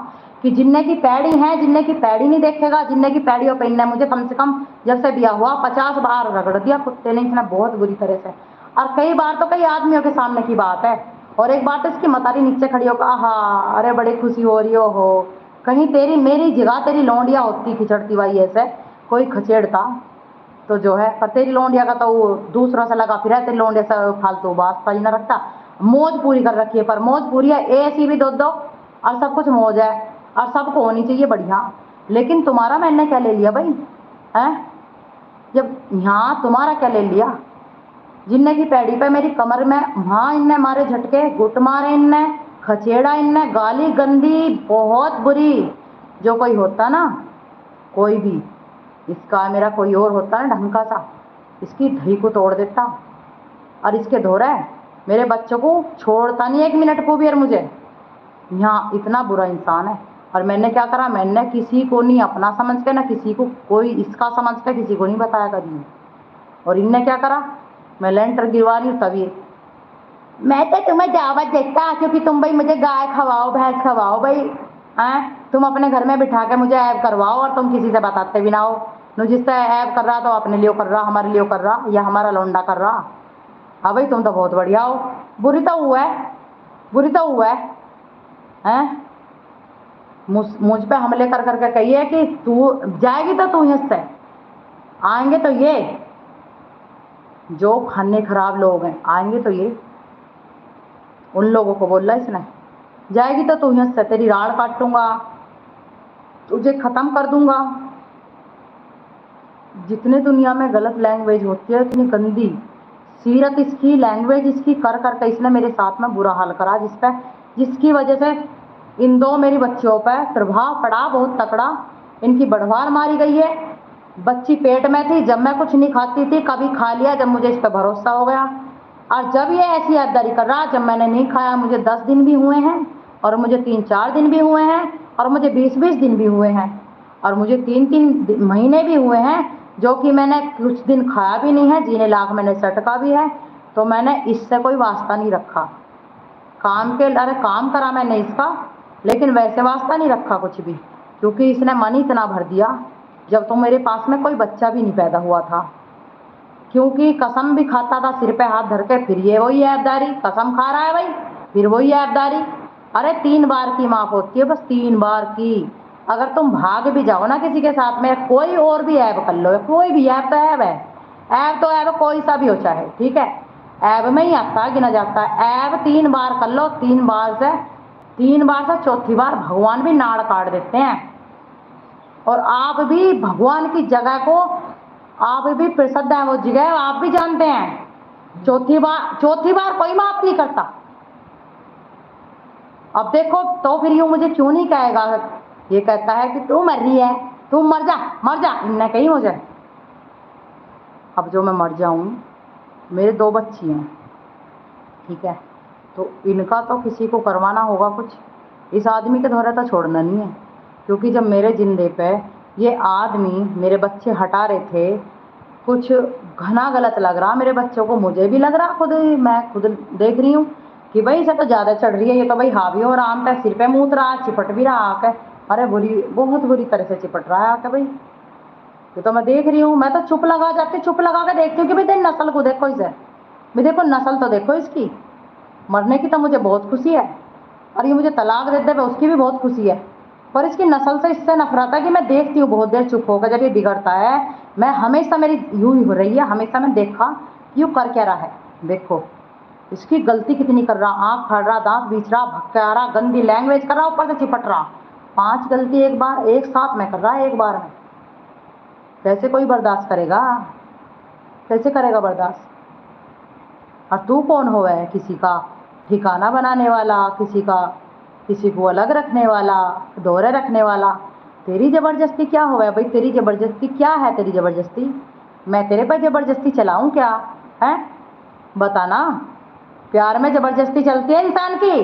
कि जिन्ने की पैड़ी है, जिन्ने की पैड़ी नहीं देखेगा, जिन्ने की पैड़ियों पे इनने मुझे कम से कम जब से ब्याह हुआ 50 बार रगड़ दिया कुत्ते ने, इसने बहुत बुरी तरह से। और कई बार तो कई आदमियों के सामने की बात है, और एक बार तो इसकी मतारी नीचे खड़ी होकर आहा अरे बड़ी खुशी हो रही हो, कहीं तेरी मेरी जगह तेरी लौंडिया होती खिचड़ती भाई, ऐसे कोई खचेड़ता तो जो है, पर तेरी लौंडिया का तो वो दूसरों से लगा फिर है, तेरी लौंडिया से फालतू बात ही ना रखता, मौज पूरी कर रखी है। पर मौज पूरी है ऐसी भी दो और सब कुछ मौज है, और सबको होनी चाहिए बढ़िया। लेकिन तुम्हारा मैंने क्या ले लिया भाई हैं? जब यहाँ तुम्हारा क्या ले लिया? जिन्ने की पैड़ी पे मेरी कमर में वहाँ इनने मारे झटके, गुट मारे इनने, खचेड़ा इनने, गाली गंदी बहुत बुरी। जो कोई होता ना, कोई भी इसका मेरा कोई और होता ना ढंग का सा, इसकी धई को तोड़ देता। और इसके धोरा है, मेरे बच्चों को छोड़ता नहीं 1 मिनट को भी। और मुझे यहाँ इतना बुरा इंसान है। और मैंने क्या करा, मैंने किसी को नहीं अपना समझ के, ना किसी को कोई इसका समझ के किसी को नहीं बताया कभी। और इनने क्या करा, मैं लेंटर गिरवा रही हूँ तभी, मैं तो तुम्हें दावत देता क्योंकि तुम भाई मुझे गाय खवाओ, भैंस खवाओ भाई, हैं तुम अपने घर में बिठा के मुझे ऐब करवाओ और तुम किसी से बताते भी ना हो। नु जिससे ऐब कर रहा तो अपने लिए कर रहा, हमारे लिए कर रहा, या हमारा लौंडा कर रहा। हाँ भाई तुम तो बहुत बढ़िया हो। बुरी तो हुआ है, बुरी तो हुआ है, हैं मुझ पे हमले कर करके कहिए कि तू जाएगी तो तू यहाँ से आएंगे तो ये जो खाने खराब लोग हैं आएंगे तो ये उन लोगों को बोल रहा इसने, जाएगी तो तू यहाँ से तेरी राड़ काटूंगा, तुझे खत्म कर दूंगा। जितने दुनिया में गलत लैंग्वेज होती है इतनी गंदी सीरत इसकी, लैंग्वेज इसकी कर करके इसने मेरे साथ में बुरा हाल करा, जिसकी वजह से इन 2 मेरी बच्चियों पर प्रभाव पड़ा बहुत तकड़ा। इनकी बढ़वार मारी गई है। बच्ची पेट में थी जब मैं कुछ नहीं खाती थी, कभी खा लिया जब मुझे इस पर भरोसा हो गया। और जब ये ऐसी याददारी कर रहा, जब मैंने नहीं खाया, मुझे 10 दिन भी हुए हैं, और मुझे 3-4 दिन भी हुए हैं, और मुझे 20-20 दिन भी हुए हैं, और मुझे 3-3 महीने भी हुए हैं, जो कि मैंने कुछ दिन खाया भी नहीं है, जीने लाख मैंने सटका भी है। तो मैंने इससे कोई वास्ता नहीं रखा काम के, अरे काम करा मैंने इसका, लेकिन वैसे वास्ता नहीं रखा कुछ भी, क्योंकि इसने मन इतना भर दिया जब तो मेरे पास में कोई बच्चा भी नहीं पैदा हुआ था। क्योंकि कसम भी खाता था सिर पे हाथ धर के, फिर ये वही ऐबदारी, कसम खा रहा है भाई, फिर वही ऐबदारी। अरे 3 बार की माफ होती है, बस 3 बार की। अगर तुम भाग भी जाओ ना किसी के साथ में, कोई और भी ऐब कर लो, कोई भी ऐब तो ऐब है, ऐब तो ऐब कोई सा भी हो चाहे, ठीक है, ऐब में ही आता गिना जाता है। ऐब 3 बार कर लो, 3 बार से चौथी बार भगवान भी नाड़ काट देते हैं। और आप भी भगवान की जगह को, आप भी प्रसिद्ध है वो जगह, आप भी जानते हैं। चौथी बार कोई माफ नहीं करता। अब देखो तो फिर यूं मुझे क्यों नहीं कहेगा, ये कहता है कि तू मर रही है, तू मर जा, इनने कही मुझे। अब जो मैं मर जाऊं, मेरे 2 बच्ची हैं, ठीक है, तो इनका तो किसी को करवाना होगा कुछ। इस आदमी के द्वारा तो छोड़ना नहीं है, क्योंकि जब मेरे जिंदे पे ये आदमी मेरे बच्चे हटा रहे थे, कुछ घना गलत लग रहा मेरे बच्चों को, मुझे भी लग रहा, मैं खुद देख रही हूँ कि भाई इसे तो ज़्यादा चढ़ रही है, ये तो भाई हावी और आम पे सिर पे मूत रहा, चिपट भी रहा आके, अरे बहुत बुरी तरह से चिपट रहा है आके भाई। ये तो मैं देख रही हूँ, मैं तो चुप लगा जाती, चुप लगा के देखती हूँ कि भाई तेरी नस्ल को देखो इसे, भाई देखो नस्ल तो देखो इसकी। मरने की तो मुझे बहुत खुशी है, और ये मुझे तलाक देते पे उसकी भी बहुत खुशी है, पर इसकी नस्ल से इससे नफरत है कि मैं देखती हूँ बहुत देर चुप होकर जब ये बिगड़ता है। मैं हमेशा, मेरी यूं ही हो रही है, हमेशा मैं देखा यूं कर क्या रहा है, देखो इसकी गलती कितनी कर रहा, आँख फाड़ रहा, दांत बीच रहा, भक्का रहा, गंदी लैंग्वेज कर रहा, ऊपर से चिपट रहा। 5 गलती एक बार एक साथ में कर रहा है, एक बार में। कैसे कोई बर्दाश्त करेगा, कैसे करेगा बर्दाश्त। और तू कौन हो है किसी का ठिकाना बनाने वाला, किसी को अलग रखने वाला, दोहरे रखने वाला। तेरी ज़बरदस्ती क्या हो है भाई, तेरी ज़बरदस्ती क्या है, तेरी ज़बरदस्ती मैं तेरे पर ज़बरदस्ती चलाऊं क्या है, बताना। प्यार में ज़बरदस्ती चलती है इंसान की,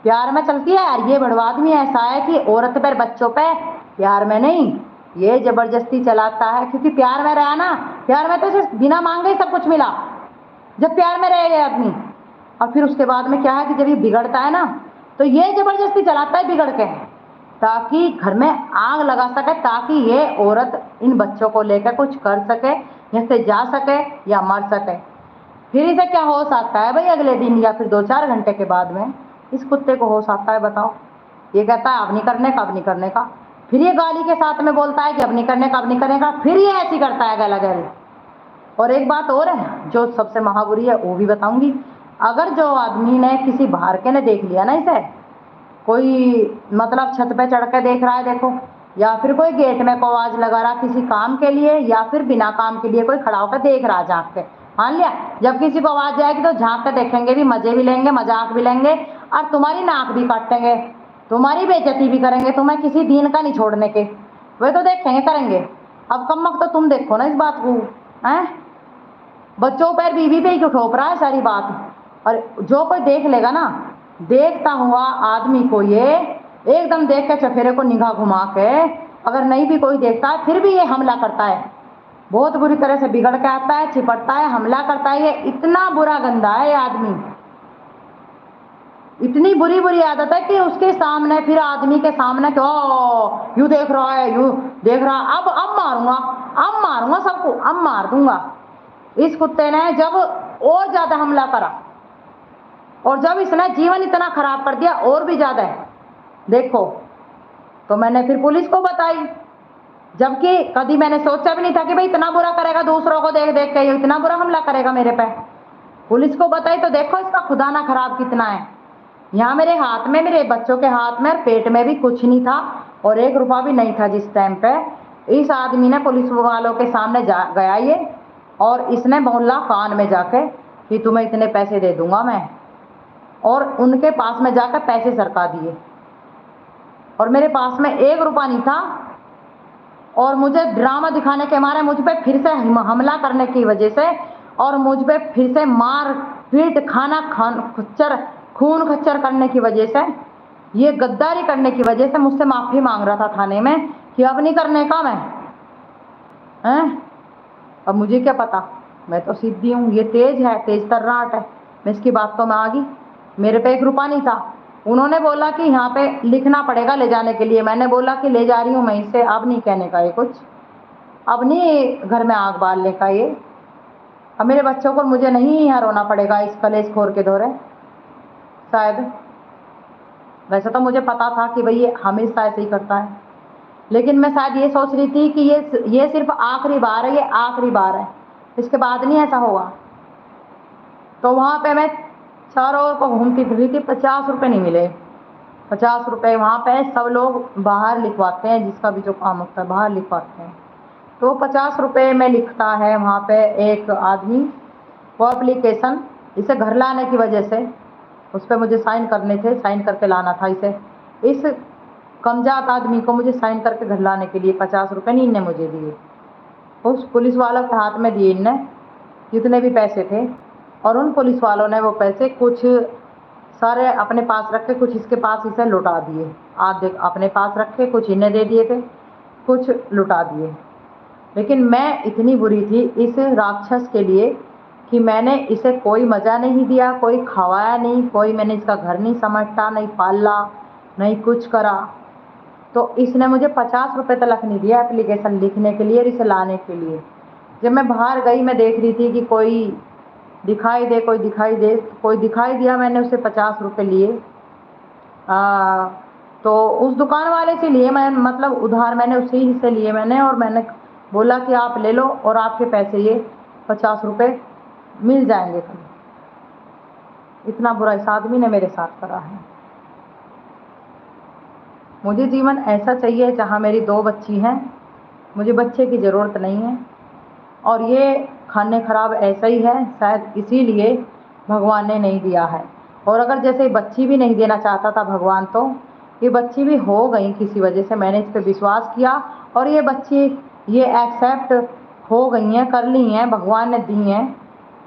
प्यार में चलती है यार। ये बड़वा आदमी ऐसा है कि औरत पर, बच्चों पे, प्यार में नहीं, ये ज़बरदस्ती चलाता है। क्योंकि प्यार में रहा ना, प्यार में तो सिर्फ बिना मांगे ही सब कुछ मिला, जब प्यार में रह गए आदमी। और फिर उसके बाद में क्या है कि जब ये बिगड़ता है ना, तो ये ज़बरदस्ती चलाता है बिगड़ के, ताकि घर में आग लगा सके, ताकि ये औरत इन बच्चों को लेकर कुछ कर सके, यहाँ से जा सके या मर सके। फिर इसे क्या होश आता है भाई अगले दिन या फिर 2-4 घंटे के बाद में इस कुत्ते को होश आता है, बताओ। ये कहता है अब नहीं करने का, अब नहीं करने का, फिर ये गाली के साथ में बोलता है कि अब नहीं करने का, अब नहीं करने का, फिर ये ऐसी करता है गला गल। और एक बात और है जो सबसे महाबुरी है, वो भी बताऊंगी। अगर जो आदमी ने किसी बाहर के ने देख लिया ना इसे, कोई मतलब छत पे चढ़ के देख रहा है देखो, या फिर कोई गेट में को आवाज लगा रहा किसी काम के लिए, या फिर बिना काम के लिए कोई खड़ा होकर देख रहा झांक के, मान लिया जब किसी को आवाज जाएगी तो झांक के देखेंगे भी, मजे भी लेंगे, मजाक भी लेंगे, और तुम्हारी नाक भी काटेंगे, तुम्हारी बेइज्जती भी करेंगे, तुम्हें किसी दीन का नहीं छोड़ने के, वे तो देखेंगे करेंगे। अब कम वक्त तो तुम देखो ना इस बात को, हैं बच्चों पर बीवी पे ही क्यों थोप रहा है सारी बात। और जो कोई देख लेगा ना, देखता हुआ आदमी को ये एकदम देख के चफेरे को निगाह घुमा के, अगर नहीं भी कोई देखता है फिर भी ये हमला करता है, बहुत बुरी तरह से बिगड़ के आता है, चिपटता है, हमला करता है। ये इतना बुरा गंदा है ये आदमी, इतनी बुरी बुरी आदत है कि उसके सामने फिर आदमी के सामने तो यू देख रहा है, यू देख रहा, अब मारूंगा सबको, अब मार दूंगा। इस कुत्ते ने जब और ज्यादा हमला करा, और जब इसने जीवन इतना खराब कर दिया और भी ज्यादा है देखो, तो मैंने फिर पुलिस को बताई, जबकि कभी मैंने सोचा भी नहीं था कि भाई इतना बुरा करेगा, दूसरों को देख देख के ये इतना बुरा हमला करेगा मेरे पे। पुलिस को बताई तो देखो इसका खुदा ना खराब कितना है। यहाँ मेरे हाथ में, मेरे बच्चों के हाथ में और पेट में भी कुछ नहीं था, और 1 रुपया भी नहीं था जिस टाइम पे। इस आदमी ने पुलिस वालों के सामने गया ये, और इसने बोला कान में जाके कि तुम्हें इतने पैसे दे दूंगा मैं, और उनके पास में जाकर पैसे सरका दिए, और मेरे पास में 1 रुपया नहीं था। और मुझे ड्रामा दिखाने के मारे मुझ पे फिर से हमला करने की वजह से, और मुझ पे फिर से मार पीट खून खच्चर करने की वजह से, ये गद्दारी करने की वजह से मुझसे माफी मांग रहा था थाने में कि अब नहीं करने का मैं हैं। अब मुझे क्या पता, मैं तो सीधी हूँ, ये तेज है, तेज तर्राट है। मैं इसकी बात तो मैं आ गई, मेरे पे 1 रुपया नहीं था। उन्होंने बोला कि यहाँ पे लिखना पड़ेगा ले जाने के लिए, मैंने बोला कि ले जा रही हूँ मैं इसे, अब नहीं कहने का ये कुछ, अब नहीं घर में आग बालने का ये। अब मेरे बच्चों को मुझे नहीं यहाँ रोना पड़ेगा इस कलेश खोर के दौरे शायद। वैसे तो मुझे पता था कि भाई ये हमेशा ऐसे ही करता है, लेकिन मैं शायद ये सोच रही थी कि ये सिर्फ आखिरी बार है, ये आखिरी बार है, इसके बाद नहीं ऐसा होगा। तो वहाँ पे मैं चारों ओर को घूमती फिरी थी, 50 रुपये नहीं मिले। 50 रुपये वहाँ पे सब लोग बाहर लिखवाते हैं, जिसका भी जो काम होता है बाहर लिखवाते हैं। तो 50 रुपये में लिखता है वहाँ पे एक आदमी, वो एप्लीकेशन इसे घर लाने की वजह से, उस पर मुझे साइन करने थे, साइन करके लाना था इसे, इस कमजात आदमी को मुझे साइन करके घर लाने के लिए 50 रुपये नहीं इनने मुझे दिए, उस पुलिस वालों के हाथ में दिए इनने जितने भी पैसे थे। और उन पुलिस वालों ने वो पैसे कुछ सारे अपने पास रखे, कुछ इसके पास इसे लुटा दिए। आधे अपने पास रखे, कुछ इन्हें दे दिए थे, कुछ लुटा दिए। लेकिन मैं इतनी बुरी थी इस राक्षस के लिए कि मैंने इसे कोई मज़ा नहीं दिया, कोई खवाया नहीं, कोई मैंने इसका घर नहीं समझता, नहीं पाला, नहीं कुछ करा। तो इसने मुझे 50 रुपये तक नहीं दिया एप्लीकेशन लिखने के लिए और इसे लाने के लिए। जब मैं बाहर गई, मैं देख रही थी कि कोई दिखाई दे, कोई दिखाई दे, कोई दिखाई दिया, मैंने उससे 50 रुपये लिए। तो उस दुकान वाले से लिए मैं, मतलब उधार मैंने उसी से लिए मैंने, और मैंने बोला कि आप ले लो और आपके पैसे ये 50 रुपये मिल जाएंगे कल। इतना बुरा इस आदमी ने मेरे साथ करा है। मुझे जीवन ऐसा चाहिए जहाँ मेरी 2 बच्ची हैं, मुझे बच्चे की ज़रूरत नहीं है, और ये खाने खराब ऐसा ही है, शायद इसीलिए भगवान ने नहीं दिया है। और अगर जैसे बच्ची भी नहीं देना चाहता था भगवान, तो ये बच्ची भी हो गई किसी वजह से, मैंने इस पर विश्वास किया और ये बच्ची ये एक्सेप्ट हो गई हैं, कर ली हैं, भगवान ने दी हैं।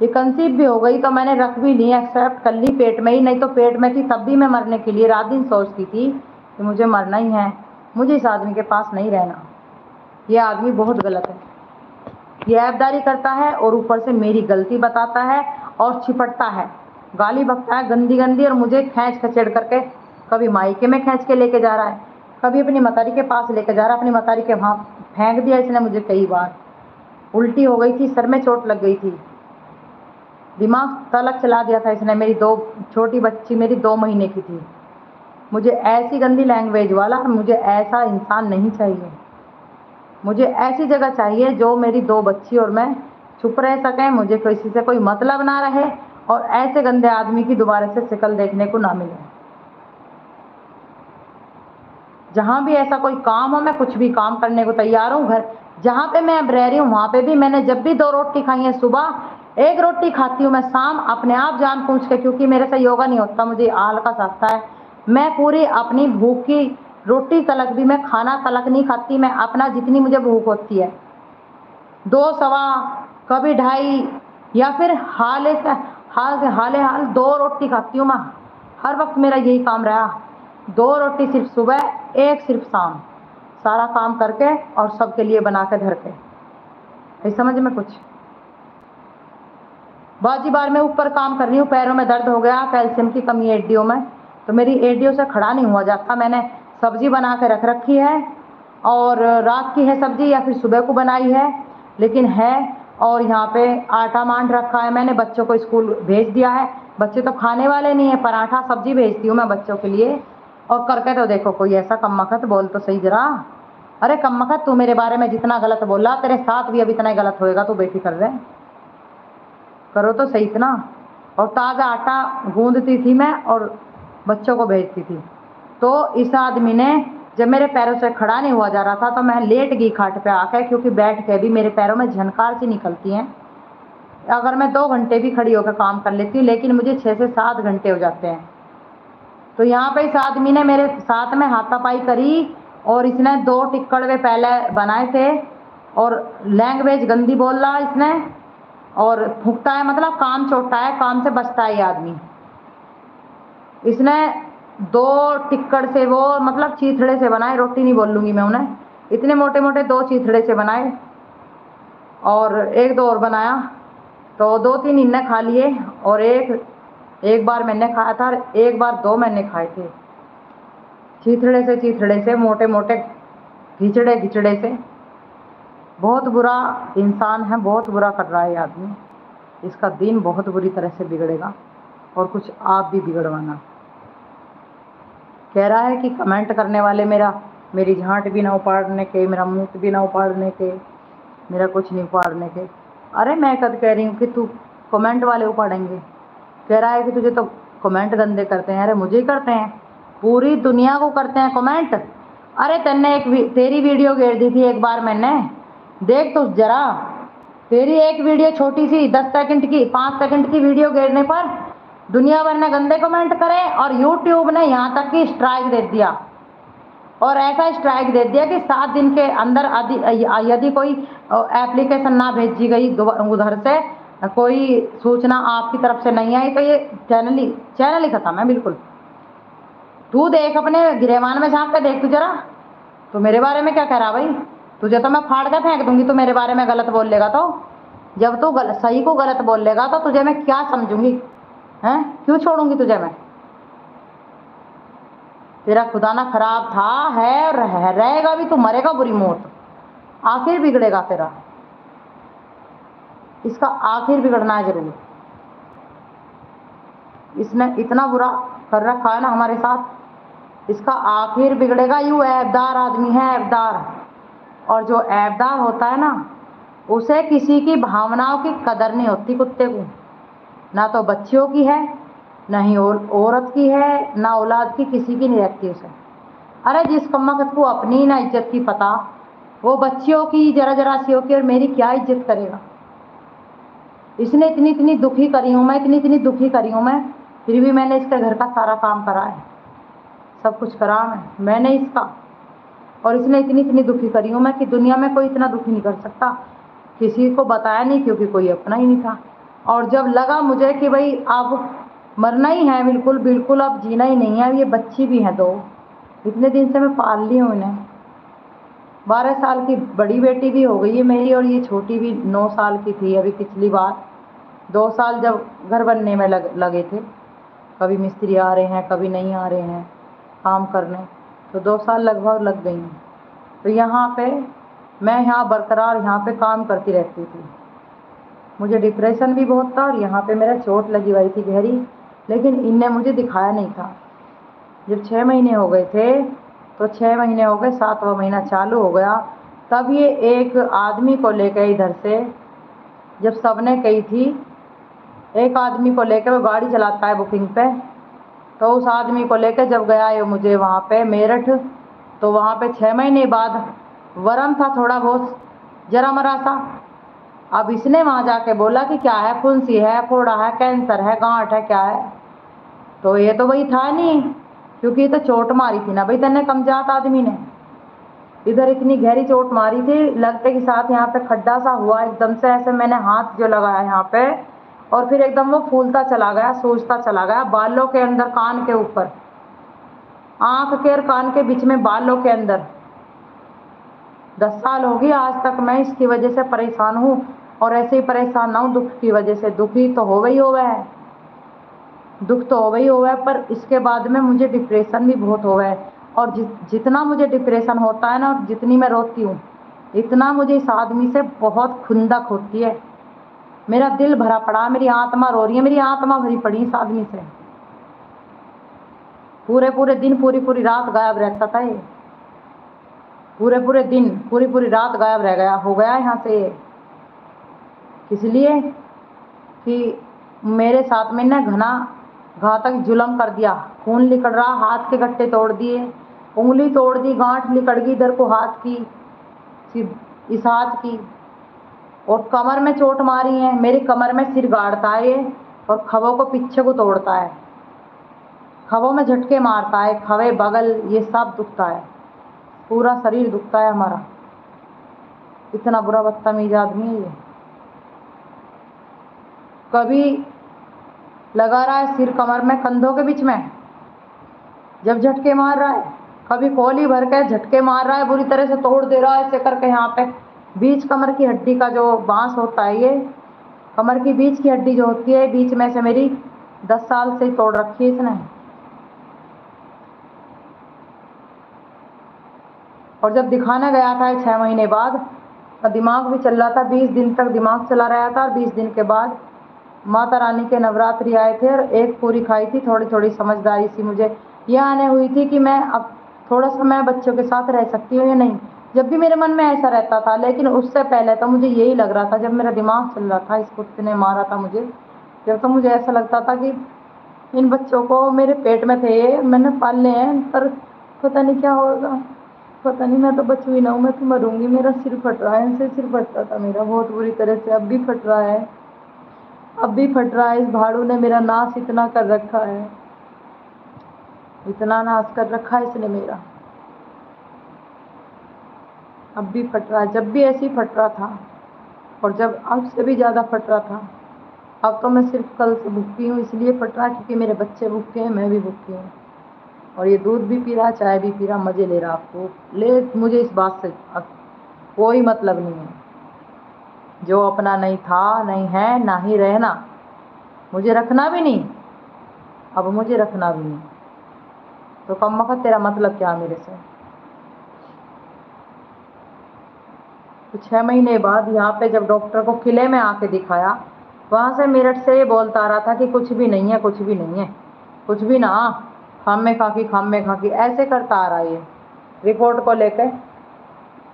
ये कंसीव भी हो गई तो मैंने रख भी ली, एक्सेप्ट कर ली पेट में ही, नहीं तो पेट में थी तब भी मैं मरने के लिए रात दिन सोचती थी कि मुझे मरना ही है, मुझे इस आदमी के पास नहीं रहना। ये आदमी बहुत गलत है, ये ऐबदारी करता है और ऊपर से मेरी गलती बताता है और छिपटता है, गाली बकता है गंदी गंदी, और मुझे खींच खचेड़ करके कभी मायके में खींच के लेके जा रहा है, कभी अपनी मतारी के पास लेके जा रहा है। अपनी मतारी के वहाँ फेंक दिया इसने मुझे कई बार, उल्टी हो गई थी, सर में चोट लग गई थी, दिमाग तलक चला दिया था इसने। मेरी 2 छोटी बच्ची मेरी 2 महीने की थी। मुझे ऐसी गंदी लैंग्वेज वाला, मुझे ऐसा इंसान नहीं चाहिए। मुझे ऐसी जगह चाहिए जो मेरी 2 बच्ची और मैं चुप रह सकें, मुझे किसी से कोई मतलब ना रहे, और ऐसे गंदे आदमी की दोबारा से शक्ल देखने को ना मिले। जहाँ भी ऐसा कोई काम हो, मैं कुछ भी काम करने को तैयार हूँ। घर जहाँ पे मैं अब रह रही हूँ वहाँ पे भी मैंने जब भी 2 रोटी खाई है, सुबह 1 रोटी खाती हूँ मैं, शाम अपने आप जान पूछ के, क्योंकि मेरे से योगा नहीं होता, मुझे आलस आता है। मैं पूरी अपनी भूख की रोटी तलक भी मैं खाना तलक नहीं खाती, मैं अपना जितनी मुझे भूख होती है 2 सवा कभी 2.5 या फिर हाल से हाल 2 रोटी खाती हूँ मैं, हर वक्त मेरा यही काम रहा, 2 रोटी सिर्फ सुबह, 1 सिर्फ शाम, सारा काम करके और सबके लिए बना के धर के। इस समझ में कुछ बाजी बार मैं ऊपर काम कर रही हूँ, पैरों में दर्द हो गया, कैल्शियम की कमी है एडियो में, तो मेरी एडियो से खड़ा नहीं हुआ जाता। मैंने सब्जी बना के रख रखी है, और रात की है सब्जी या फिर सुबह को बनाई है, लेकिन है। और यहाँ पे आटा मान रखा है मैंने, बच्चों को स्कूल भेज दिया है। बच्चे तो खाने वाले नहीं है, पराठा सब्जी भेजती हूँ मैं बच्चों के लिए। और करके तो देखो, कोई ऐसा कमबख्त बोल तो सही जरा। अरे कमबख्त, तू मेरे बारे में जितना गलत बोला, तेरे साथ भी अब इतना ही गलत होएगा, तू बेटी कर रहे करो तो सही इतना। और ताज़ा आटा गूंदती थी मैं और बच्चों को भेजती थी। तो इस आदमी ने, जब मेरे पैरों से खड़ा नहीं हुआ जा रहा था, तो मैं लेट गई खाट पे आकर, क्योंकि बैठ के भी मेरे पैरों में झनकार सी निकलती हैं। अगर मैं 2 घंटे भी खड़ी होकर काम कर लेती हूँ, लेकिन मुझे 6 से 7 घंटे हो जाते हैं। तो यहाँ पे इस आदमी ने मेरे साथ में हाथापाई करी, और इसने 2 टिक्कड़वे पहले बनाए थे, और लैंग्वेज गंदी बोल रहा इसने, और फूकता है, मतलब काम छोड़ता है, काम से बचता है ये आदमी। इसने 2 टिक्कड़ से, वो मतलब चीथड़े से बनाए, रोटी नहीं बोल लूँगी मैं उन्हें, इतने मोटे मोटे 2 चीथड़े से बनाए, और 1-2 और बनाया। तो 2-3 इनने खा लिए, और एक बार मैंने खाया था, एक बार 2 मैंने खाए थे। चीथड़े से मोटे मोटे घिचड़े से। बहुत बुरा इंसान है, बहुत बुरा कर रहा है ये आदमी। इसका दिन बहुत बुरी तरह से बिगड़ेगा, और कुछ आप भी बिगड़वाना। कह रहा है कि कमेंट करने वाले मेरी झांट भी ना उपाड़ने के, मेरा मुंह भी ना उपाड़ने के, मेरा कुछ नहीं उपाड़ने के। अरे मैं कद कह रही हूँ कि तू कमेंट वाले उपाड़ेंगे? कह रहा है कि तुझे तो कमेंट गंदे करते हैं। अरे मुझे ही करते हैं, पूरी दुनिया को करते हैं कमेंट। अरे तेरी वीडियो घेर दी थी एक बार मैंने, देख तो जरा, तेरी एक वीडियो छोटी सी 10 सेकंड की, 5 सेकंड की वीडियो घेरने पर दुनिया भर ने गंदे कमेंट करे, और यूट्यूब ने यहाँ तक कि स्ट्राइक दे दिया। और ऐसा स्ट्राइक दे दिया कि 7 दिन के अंदर यदि कोई एप्लीकेशन ना भेजी गई उधर से, कोई सूचना आपकी तरफ से नहीं आई, तो ये चैनल ही खत्म है बिल्कुल। तू देख, अपने गिरेवान में झांक के देख तू जरा, तो मेरे बारे में क्या कह रहा भाई? तुझे तो मैं फाड़ के फेंक दूंगी, तू मेरे बारे में गलत बोल लेगा तो। जब तू सही को गलत बोल लेगा तो तुझे मैं क्या समझूंगी? हैं, क्यों छोड़ूंगी तुझे मैं? तेरा खुदा ना खराब था, है और रहेगा भी, तू मरेगा बुरी मौत, आखिर बिगड़ेगा तेरा। इसका आखिर बिगड़ना है जरूर। इसने इतना बुरा कर रखा है ना हमारे साथ, इसका आखिर बिगड़ेगा। यूँ ऐबदार आदमी है, ऐबदार। और जो ऐबदार होता है ना, उसे किसी की भावनाओं की कदर नहीं होती, कुत्ते को। ना तो बच्चियों की है, ना ही औरत की है, ना औलाद की, किसी की नहीं रहती उसे। अरे जिस कम्मकत को अपनी ही ना इज्जत की पता, वो बच्चियों की जरा जरा सी होगी, और मेरी क्या इज्जत करेगा? इसने इतनी दुखी करी हूँ मैं, इतनी दुखी करी हूँ मैं, फिर भी मैंने इसके घर का सारा काम करा है, सब कुछ करा मैंने इसका। और इसने इतनी दुखी करी हूँ मैं कि दुनिया में कोई इतना दुखी नहीं कर सकता। किसी को बताया नहीं, क्योंकि कोई अपना ही नहीं था। और जब लगा मुझे कि भाई अब मरना ही है, बिल्कुल बिल्कुल अब जीना ही नहीं है, ये बच्ची भी हैं 2, इतने दिन से मैं पाल ली हूँ इन्हें। 12 साल की बड़ी बेटी भी हो गई है मेरी, और ये छोटी भी 9 साल की थी अभी पिछली बार। 2 साल जब घर बनने में लगे थे, कभी मिस्त्री आ रहे हैं, कभी नहीं आ रहे हैं काम करने, तो 2 साल लगभग लग गई। तो यहाँ पे मैं बरकरार यहाँ पे काम करती रहती थी। मुझे डिप्रेशन भी बहुत था, और यहाँ पे मेरा चोट लगी हुई थी गहरी, लेकिन इनने मुझे दिखाया नहीं था। जब 6 महीने हो गए थे, तो 6 महीने हो गए, 7वां महीना चालू हो गया, तब ये एक आदमी को लेकर इधर से, जब सबने कही थी, एक आदमी को लेकर, वो गाड़ी चलाता है बुकिंग पे, तो उस आदमी को लेकर जब गया ये मुझे वहाँ पे मेरठ, तो वहाँ पे 6 महीने बाद वरम था थोड़ा बहुत, जरा मरा सा। अब इसने वहाँ जाके बोला कि क्या है, फुंसी है, फोड़ा है, कैंसर है, गांठ है, क्या है? तो ये तो वही था नहीं, क्योंकि ये तो चोट मारी थी ना भाई, तेने कमजात आदमी ने। इधर इतनी गहरी चोट मारी थी, लगते के साथ यहाँ पे खड्डा सा हुआ एकदम से, ऐसे मैंने हाथ जो लगाया यहाँ पे, और फिर एकदम वो फूलता चला गया, सूजता चला गया, बालों के अंदर, कान के ऊपर, आंख के और कान के बीच में, बालों के अंदर। 10 साल हो गई आज तक मैं इसकी वजह से परेशान हूँ, और ऐसे ही परेशान ना हूँ दुख की वजह से। दुखी तो हो गई हो वह, दुख तो हो गई हो वह, पर इसके बाद में मुझे डिप्रेशन भी बहुत हो गया है। और जितना मुझे डिप्रेशन होता है ना, जितनी मैं रोती हूँ, इतना मुझे इस आदमी से बहुत खुंदक होती है। मेरा दिल भरा पड़ा, मेरी आत्मा रो रही है, मेरी आत्मा भरी पड़ी इस आदमी से। पूरे पूरे दिन, पूरी पूरी रात गायब रहता था ये, पूरे पूरे दिन, पूरी पूरी रात गायब रह गया, हो गया यहाँ से। किस लिए कि मेरे साथ में ना घना घातक जुल्म कर दिया, खून निकल रहा, हाथ के गट्टे तोड़ दिए, उंगली तोड़ दी, गांठ निकल गई इधर को हाथ की, इस हाथ की, और कमर में चोट मारी है, मेरी कमर में सिर गाड़ता है ये, और खवों को पीछे को तोड़ता है, खवों में झटके मारता है, खवे बगल ये सब दुखता है, पूरा शरीर दुखता है हमारा। इतना बुरा बदतमीज आदमी है ये। कभी लगा रहा है सिर कमर में, कंधों के बीच में जब झटके मार रहा है, कभी कोली भर के झटके मार रहा है, बुरी तरह से तोड़ दे रहा है ऐसे करके। यहाँ पे बीच कमर की हड्डी का जो बांस होता है, ये कमर की बीच की हड्डी जो होती है, बीच में से मेरी 10 साल से तोड़ रखी है इसने। और जब दिखाने गया था 6 महीने बाद, तो दिमाग भी चल रहा था, 20 दिन तक दिमाग चला रहा था, और 20 दिन के बाद माता रानी के नवरात्रि आए थे, और एक पूरी खाई थी, थोड़ी थोड़ी समझदारी सी मुझे यह आने हुई थी कि मैं अब थोड़ा सा मैं बच्चों के साथ रह सकती हूँ या नहीं। जब भी मेरे मन में ऐसा रहता था, लेकिन उससे पहले तो मुझे यही लग रहा था, जब मेरा दिमाग चल रहा था, इस कुत्ते ने मारा था मुझे, जब तो मुझे ऐसा लगता था कि इन बच्चों को मेरे पेट में थे, मैंने पाले हैं, पर पता नहीं क्या होगा, पता नहीं, मैं तो बच हुई ना हूँ, मैं तो मरूंगी। मेरा सिर फट रहा है, ऐसे सिर फटता था मेरा बहुत बुरी तरह से, अब भी फट रहा है, अब भी फट रहा है। इस भाड़ू ने मेरा नाश इतना कर रखा है, इतना नाश कर रखा है इसने मेरा, अब भी फट रहा है। जब भी ऐसे ही फट रहा था, और जब अब से भी ज़्यादा फट रहा था। अब तो मैं सिर्फ कल से भूखी हूँ, इसलिए फट रहा है क्योंकि मेरे बच्चे भूखे हैं, मैं भी भूखी हूँ, और ये दूध भी पी रहा, चाय भी पी रहा, मज़े ले रहा। आपको ले, मुझे इस बात से अब कोई मतलब नहीं है। जो अपना नहीं था, नहीं है, ना ही रहना, मुझे रखना भी नहीं, अब मुझे रखना भी नहीं, तो कम वक्त तेरा मतलब क्या मेरे से। तो 6 महीने बाद यहाँ पे जब डॉक्टर को किले में आके दिखाया, वहाँ से मेरठ से ये बोलता आ रहा था कि कुछ भी नहीं है, कुछ भी नहीं है, कुछ भी ना, खामे खाकी ऐसे करता आ रहा है ये रिपोर्ट को लेकर।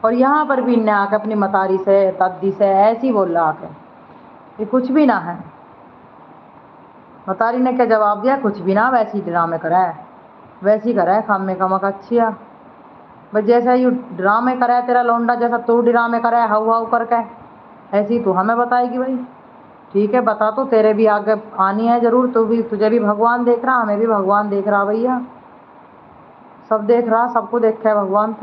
और यहाँ पर भी इनने आके अपनी मतारी से, दादी से ऐसे ही बोल रहा आके कि कुछ भी ना है। मतारी ने क्या जवाब दिया, कुछ भी ना, वैसे ही ड्रामे करा है, वैसे ही करा है, खामे खामा अच्छिया, बस जैसा ही ड्रामे करा है तेरा लौंडा, जैसा तू ड्रामे करा है हाउ हाउ करके, ऐसे ही तू हमें बताएगी भाई। ठीक है, बता, तो तेरे भी आगे आनी है जरूर, तू भी, तुझे भी भगवान देख रहा, हमें भी भगवान देख रहा भैया, सब देख रहा, सबको देख है भगवान।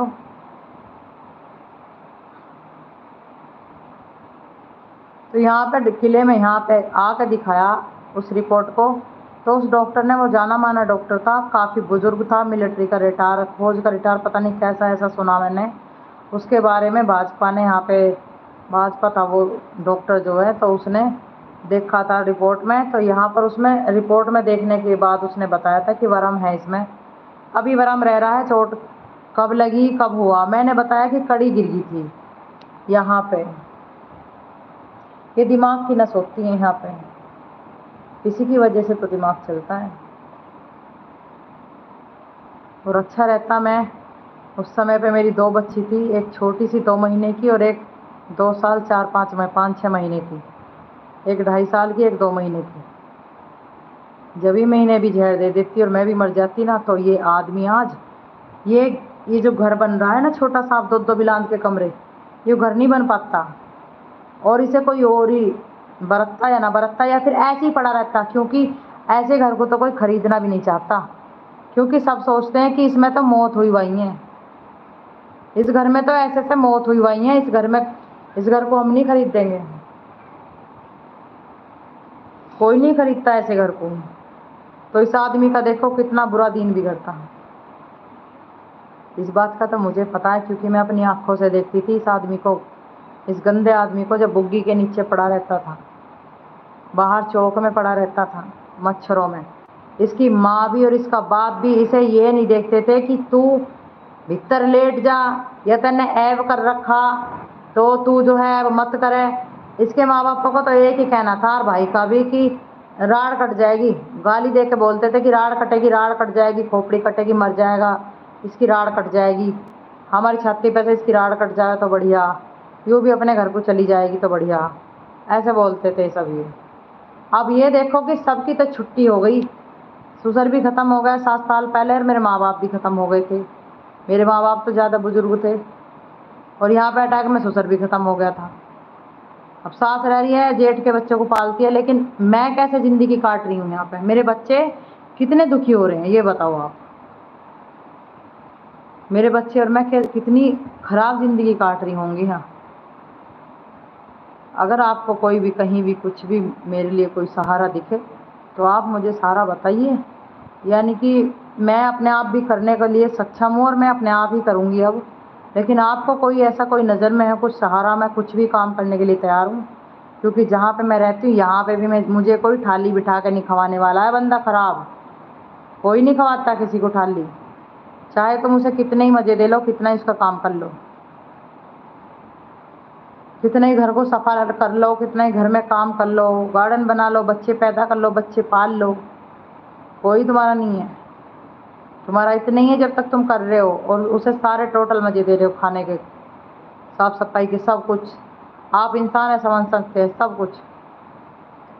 तो यहाँ पे किले में यहाँ पे आके दिखाया उस रिपोर्ट को, तो उस डॉक्टर ने, वो जाना माना डॉक्टर था, काफ़ी बुजुर्ग था, मिलिट्री का रिटायर, फौज का रिटायर, पता नहीं कैसा ऐसा सुना मैंने उसके बारे में। भाजपा ने यहाँ पे, भाजपा था वो डॉक्टर जो है, तो उसने देखा था रिपोर्ट में, तो यहाँ पर उसमें रिपोर्ट में देखने के बाद उसने बताया था कि वरम है इसमें, अभी वरम रह रहा है। चोट कब लगी, कब हुआ, मैंने बताया कि कड़ी गिर गई थी यहाँ पे, ये दिमाग की नस होती है यहाँ पे, इसी की वजह से तो दिमाग चलता है। और अच्छा रहता, मैं उस समय पे मेरी 2 बच्ची थी, एक छोटी सी 2 महीने की, और एक 2 साल 5-6 महीने की, एक 2.5 साल की, एक 2 महीने की। जब ही मैं इन्हें भी जहर दे देती और मैं भी मर जाती ना, तो ये आदमी आज, ये जो घर बन रहा है ना छोटा सा, 2-2 बिलांद के कमरे, ये घर नहीं बन पाता, और इसे कोई और ही बरतता या ना बरतता, या फिर ऐसे ही पड़ा रहता, क्योंकि ऐसे घर को तो कोई खरीदना भी नहीं चाहता, क्योंकि सब सोचते हैं कि इसमें तो मौत हुई वही है। इस घर में तो ऐसे ऐसे मौत हुई हुई है, इस घर को हम नहीं खरीद देंगे। कोई नहीं खरीदता ऐसे घर को। तो इस आदमी का देखो कितना बुरा दिन बिगड़ता है। इस बात का तो मुझे पता है, क्योंकि मैं अपनी आंखों से देखती थी इस आदमी को, इस गंदे आदमी को, जब बुग्गी के नीचे पड़ा रहता था, बाहर चौक में पड़ा रहता था मच्छरों में। इसकी माँ भी और इसका बाप भी इसे ये नहीं देखते थे कि तू भीतर लेट जा या तने ऐब कर रखा तो तू जो है अब मत करे। इसके माँ बाप को तो एक ही कहना था, और भाई का भी, कि राड़ कट जाएगी। गाली दे के बोलते थे कि राड़ कटेगी, राड़ कट जाएगी, खोपड़ी कटेगी, मर जाएगा, इसकी राड़ कट जाएगी। हमारी छाती पे से इसकी राड़ कट जाए तो बढ़िया, यूँ भी अपने घर को चली जाएगी तो बढ़िया, ऐसे बोलते थे सभी। अब ये देखो कि सबकी तो छुट्टी हो गई, ससुर भी ख़त्म हो गया 7 साल पहले, और मेरे माँ बाप भी ख़त्म हो गए थे। मेरे माँ बाप तो ज़्यादा बुजुर्ग थे, और यहाँ पे अटैक में ससुर भी ख़त्म हो गया था। अब सास रह रही है, जेठ के बच्चों को पालती है, लेकिन मैं कैसे ज़िंदगी काट रही हूँ यहाँ पे। मेरे बच्चे कितने दुखी हो रहे हैं ये बताओ आप। मेरे बच्चे और मैं कितनी ख़राब ज़िंदगी काट रही होंगी यहाँ। अगर आपको कोई भी कहीं भी कुछ भी मेरे लिए कोई सहारा दिखे तो आप मुझे सहारा बताइए। यानी कि मैं अपने आप भी करने के लिए सक्षम हूँ, और मैं अपने आप ही करूँगी अब। लेकिन आपको कोई ऐसा कोई नज़र में है कुछ सहारा, मैं कुछ भी काम करने के लिए तैयार हूँ। क्योंकि जहाँ पे मैं रहती हूँ यहाँ पे भी मुझे कोई थाली बिठा के नहीं खवाने वाला है बंदा ख़राब। कोई नहीं खवाता किसी को थाली, चाहे तुम उसे कितने ही मज़े दे लो, कितना ही उसका काम कर लो, कितने ही घर को सफा कर लो, कितना ही घर में काम कर लो, गार्डन बना लो, बच्चे पैदा कर लो, बच्चे पाल लो, कोई तुम्हारा नहीं है। तुम्हारा इतना ही है जब तक तुम कर रहे हो, और उसे सारे टोटल मज़े दे रहे हो, खाने के, साफ सफाई के, सब कुछ। आप इंसान है, समझ सकते हैं सब कुछ।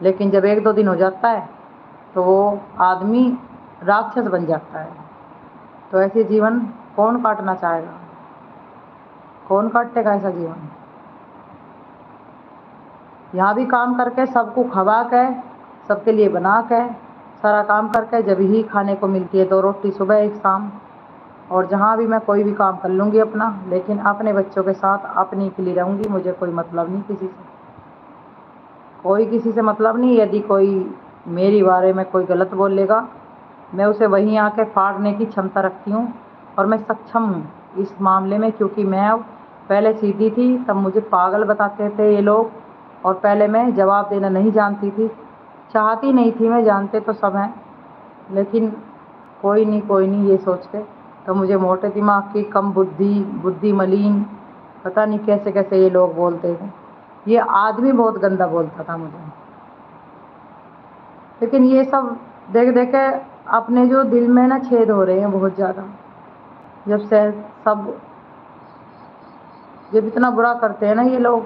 लेकिन जब 1-2 दिन हो जाता है तो वो आदमी राक्षस बन जाता है। तो ऐसे जीवन कौन काटना चाहेगा? कौन काटेगा ऐसा जीवन? यहाँ भी काम करके, सबको खवा के, सबके लिए बना के, सारा काम करके जब ही खाने को मिलती है 2 रोटी सुबह 1 शाम। और जहाँ भी मैं कोई भी काम कर लूँगी अपना, लेकिन अपने बच्चों के साथ अपनी के लिए रहूँगी। मुझे कोई मतलब नहीं किसी से, कोई किसी से मतलब नहीं। यदि कोई मेरी बारे में कोई गलत बोलेगा, मैं उसे वहीं आके फाड़ने की क्षमता रखती हूँ, और मैं सक्षम हूँ इस मामले में। क्योंकि मैं अब पहले सीधी थी, तब मुझे पागल बताते थे ये लोग, और पहले मैं जवाब देना नहीं जानती थी, चाहती नहीं थी मैं, जानते तो सब हैं, लेकिन कोई नहीं ये सोच के। तो मुझे मोटे दिमाग की, कम बुद्धि मलिन, पता नहीं कैसे कैसे ये लोग बोलते थे। ये आदमी बहुत गंदा बोलता था मुझे। लेकिन ये सब देख देख के अपने जो दिल में ना छेद हो रहे हैं बहुत ज़्यादा। जब से सब जब इतना बुरा करते हैं ना ये लोग,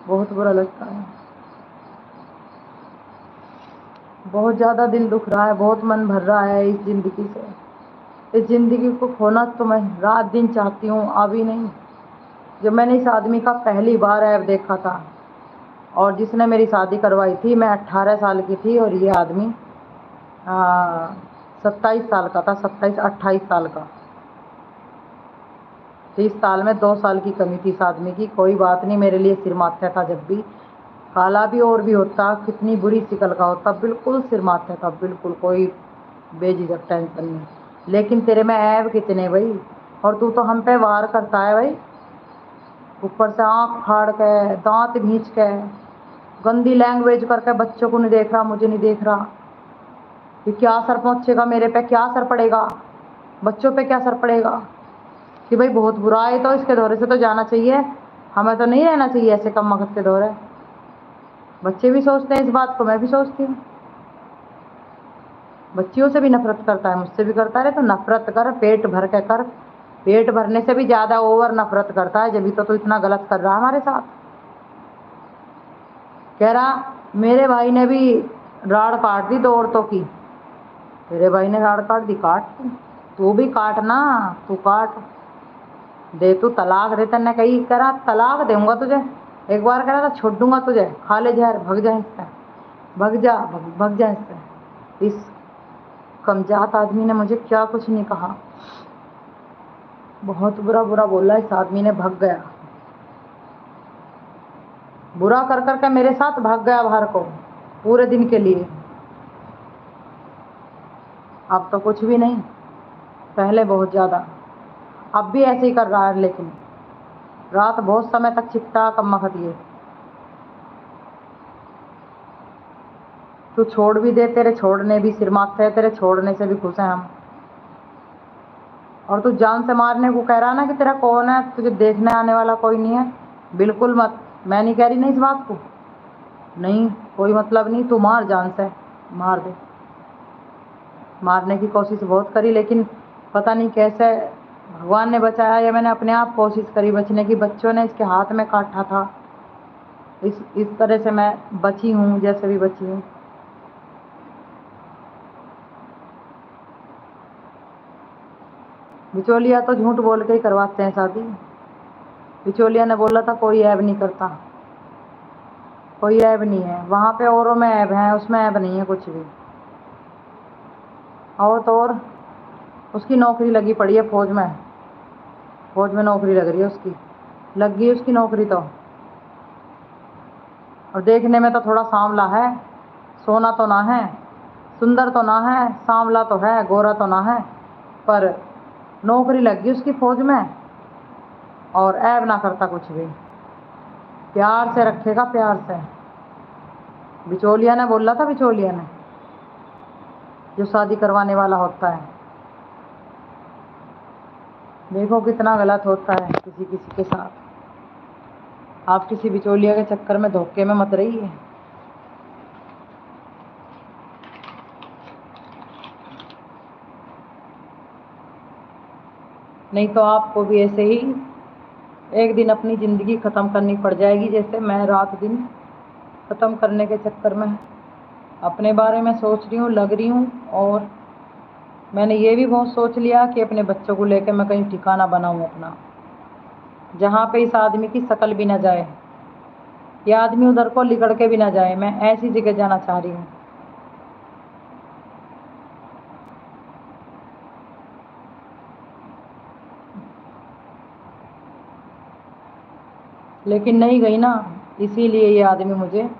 बहुत बुरा लगता है। बहुत ज़्यादा दिल दुख रहा है, बहुत मन भर रहा है इस ज़िंदगी से। इस ज़िंदगी को खोना तो मैं रात दिन चाहती हूँ, अभी नहीं। जब मैंने इस आदमी का पहली बार ऐब देखा था, और जिसने मेरी शादी करवाई थी, मैं 18 साल की थी, और ये आदमी 27 साल का था, 27-28 साल का। 30 साल में 2 साल की कमी थी इस आदमी की। कोई बात नहीं, मेरे लिए सिर माथे था। जब भी काला भी और भी होता, कितनी बुरी शिकल का होता, बिल्कुल सिर माथे था, बिल्कुल कोई बेझिझक टेंशन नहीं। लेकिन तेरे में ऐब कितने भाई, और तू तो हम पे वार करता है भाई। ऊपर से आँख फाड़ के, दांत भींच के, गंदी लैंग्वेज करके, बच्चों को नहीं देख रहा, मुझे नहीं देख रहा कि क्या असर पहुँचेगा मेरे पे, क्या असर पड़ेगा बच्चों पे, क्या असर पड़ेगा। कि भाई बहुत बुरा है, तो इसके दौरे से तो जाना चाहिए, हमें तो नहीं रहना चाहिए ऐसे कम वक्त के दौरे। बच्चे भी सोचते हैं इस बात को, मैं भी सोचती हूँ। बच्चियों से भी नफरत करता है, मुझसे भी करता है। तो नफरत कर, पेट भर के कर। पेट भरने से भी ज़्यादा ओवर नफरत करता है, जब भी तो इतना गलत कर रहा है हमारे साथ। कह रहा मेरे भाई ने भी राड़ काट दी 2 औरतों की। तेरे भाई ने राड़ काट दी, काट तू भी काट ना, तू काट दे, तू तलाक दे। तेने कही करा तलाक दूंगा तुझे, एक बार करा था छोड़ दूंगा तुझे, खा ले जहर, भग जा इससे, भग जा इससे। इस कमजात आदमी ने मुझे क्या कुछ नहीं कहा। बहुत बुरा बुरा बोला, इस आदमी ने भाग गया, बुरा कर कर के मेरे साथ भाग गया बाहर को पूरे दिन के लिए। अब तो कुछ भी नहीं, पहले बहुत ज़्यादा, अब भी ऐसे ही कर रहा है, लेकिन रात बहुत समय तक चिपटा कम वक्त ये। तू छोड़ भी दे, तेरे छोड़ने भी सिर माथे है, तेरे छोड़ने से भी खुश हैं हम। और तू जान से मारने को कह रहा ना कि तेरा कौन है, तुझे देखने आने वाला कोई नहीं है, बिल्कुल मत। मैं नहीं कह रही नहीं इस बात को, नहीं कोई मतलब नहीं, तू मार, जान से मार दे। मारने की कोशिश बहुत करी, लेकिन पता नहीं कैसे भगवान ने बचाया या मैंने अपने आप कोशिश करी बचने की। बच्चों ने इसके हाथ में काटा था, इस तरह से मैं बची हूँ, जैसे भी बची हूँ। बिचौलिया तो झूठ बोल के ही करवाते हैं शादी। बिचौलिया ने बोला था कोई ऐब नहीं करता, कोई ऐब नहीं है वहाँ पे, औरों में ऐब है, उसमें ऐब नहीं है कुछ भी। और तो और उसकी नौकरी लगी पड़ी है फौज में, फौज में नौकरी लग रही है उसकी, लग गई उसकी नौकरी तो। और देखने में तो थोड़ा सांवला है, सोना तो ना है, सुंदर तो ना है, सांवला तो है, गोरा तो ना है, पर नौकरी लग गई उसकी फौज में, और ऐब ना करता कुछ भी, प्यार से रखेगा, प्यार से। बिचौलिया ने बोला था, बिचौलिया ने, जो शादी करवाने वाला होता है। देखो कितना गलत होता है किसी किसी के साथ। आप किसी बिचौलिया के चक्कर में धोखे में मत रहिए। नहीं तो आपको भी ऐसे ही एक दिन अपनी ज़िंदगी ख़त्म करनी पड़ जाएगी, जैसे मैं रात दिन ख़त्म करने के चक्कर में अपने बारे में सोच रही हूँ, लग रही हूँ। और मैंने ये भी बहुत सोच लिया कि अपने बच्चों को लेकर मैं कहीं ठिकाना बनाऊँ अपना, जहाँ पे इस आदमी की शकल भी ना जाए, ये आदमी उधर को लिकड़ के भी ना जाए, मैं ऐसी जगह जाना चाह रही हूँ। लेकिन नहीं गई ना, इसीलिए ये आदमी मुझे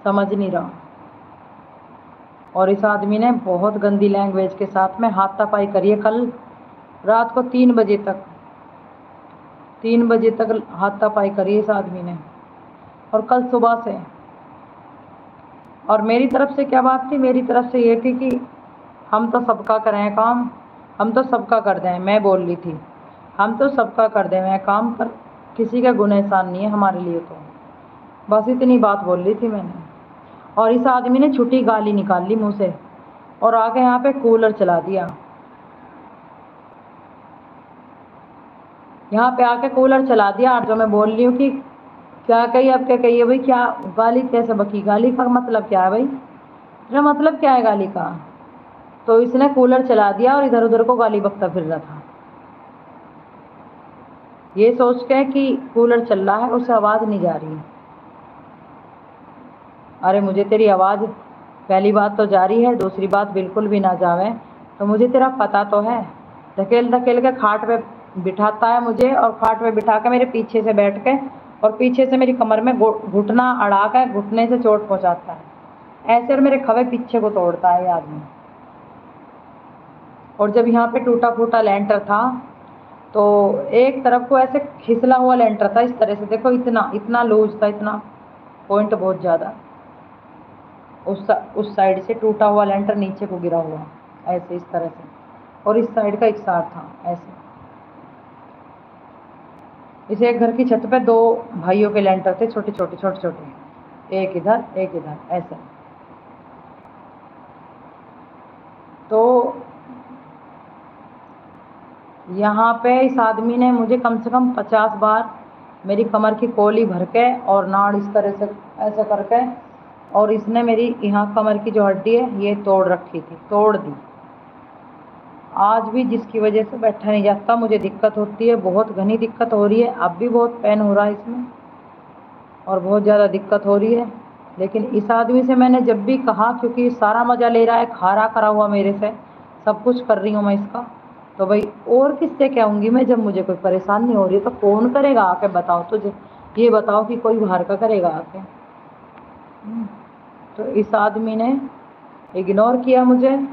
समझ नहीं रहा। और इस आदमी ने बहुत गंदी लैंग्वेज के साथ में हाथापाई करी है कल रात को 3 बजे तक, 3 बजे तक हाथापाई करी है इस आदमी ने, और कल सुबह से। और मेरी तरफ से क्या बात थी, मेरी तरफ से ये थी कि हम तो सबका करें काम, हम तो सबका कर दें, मैं बोल रही थी हम तो सबका कर दें मैं काम, पर किसी का गुनह एहसान नहीं है हमारे लिए, तो बस इतनी बात बोल रही थी मैंने। और इस आदमी ने छुट्टी गाली निकाल ली मुँह से, और आके यहाँ पे कूलर चला दिया, यहाँ पे आके कूलर चला दिया। और जो मैं बोल रही हूँ कि क्या कही, अब क्या कही है भाई, क्या गाली कैसे बकी, गाली का मतलब क्या है भाई, तेरा मतलब क्या है गाली का। तो इसने कूलर चला दिया और इधर उधर को गाली बकता फिर रहा था, ये सोच के कि कूलर चल रहा है उससे आवाज़ नहीं जा रही है। अरे मुझे तेरी आवाज़, पहली बात तो जा रही है, दूसरी बात बिल्कुल भी ना जावे तो मुझे तेरा पता तो है। धकेल धकेल के खाट पे बिठाता है मुझे, और खाट पे बिठा के मेरे पीछे से बैठ के, और पीछे से मेरी कमर में घुटना अड़ा कर घुटने से चोट पहुंचाता है ऐसे, और मेरे खवे पीछे को तोड़ता है ये आदमी। और जब यहाँ पे टूटा फूटा लेंटर था, तो एक तरफ को ऐसे खिसला हुआ लेंटर था इस तरह से, देखो इतना इतना लूज था, इतना पॉइंट बहुत ज़्यादा, उस साइड से टूटा हुआ लेंटर नीचे को गिरा हुआ ऐसे इस तरह से, और इस साइड का एक सार था ऐसे। इसे एक घर की छत पे 2 भाइयों के लेंटर थे, छोटे छोटे छोटे छोटे, एक इधर एक इधर ऐसे। तो यहाँ पे इस आदमी ने मुझे कम से कम 50 बार मेरी कमर की कोली भर के और नाड़ इस तरह से ऐसे करके, और इसने मेरी यहाँ कमर की जो हड्डी है ये तोड़ रखी थी, तोड़ दी। आज भी जिसकी वजह से बैठा नहीं जाता, मुझे दिक्कत होती है, बहुत घनी दिक्कत हो रही है, अब भी बहुत पेन हो रहा है इसमें, और बहुत ज़्यादा दिक्कत हो रही है। लेकिन इस आदमी से मैंने जब भी कहा, क्योंकि सारा मज़ा ले रहा है, खा रहा करा हुआ मेरे से, सब कुछ कर रही हूँ मैं इसका, तो भाई और किससे कहूँगी मैं? जब मुझे कोई परेशानी हो रही है तो कौन करेगा आके? बताओ तुझे, ये बताओ कि कोई बाहर का करेगा आके? तो इस आदमी ने इग्नोर किया मुझे,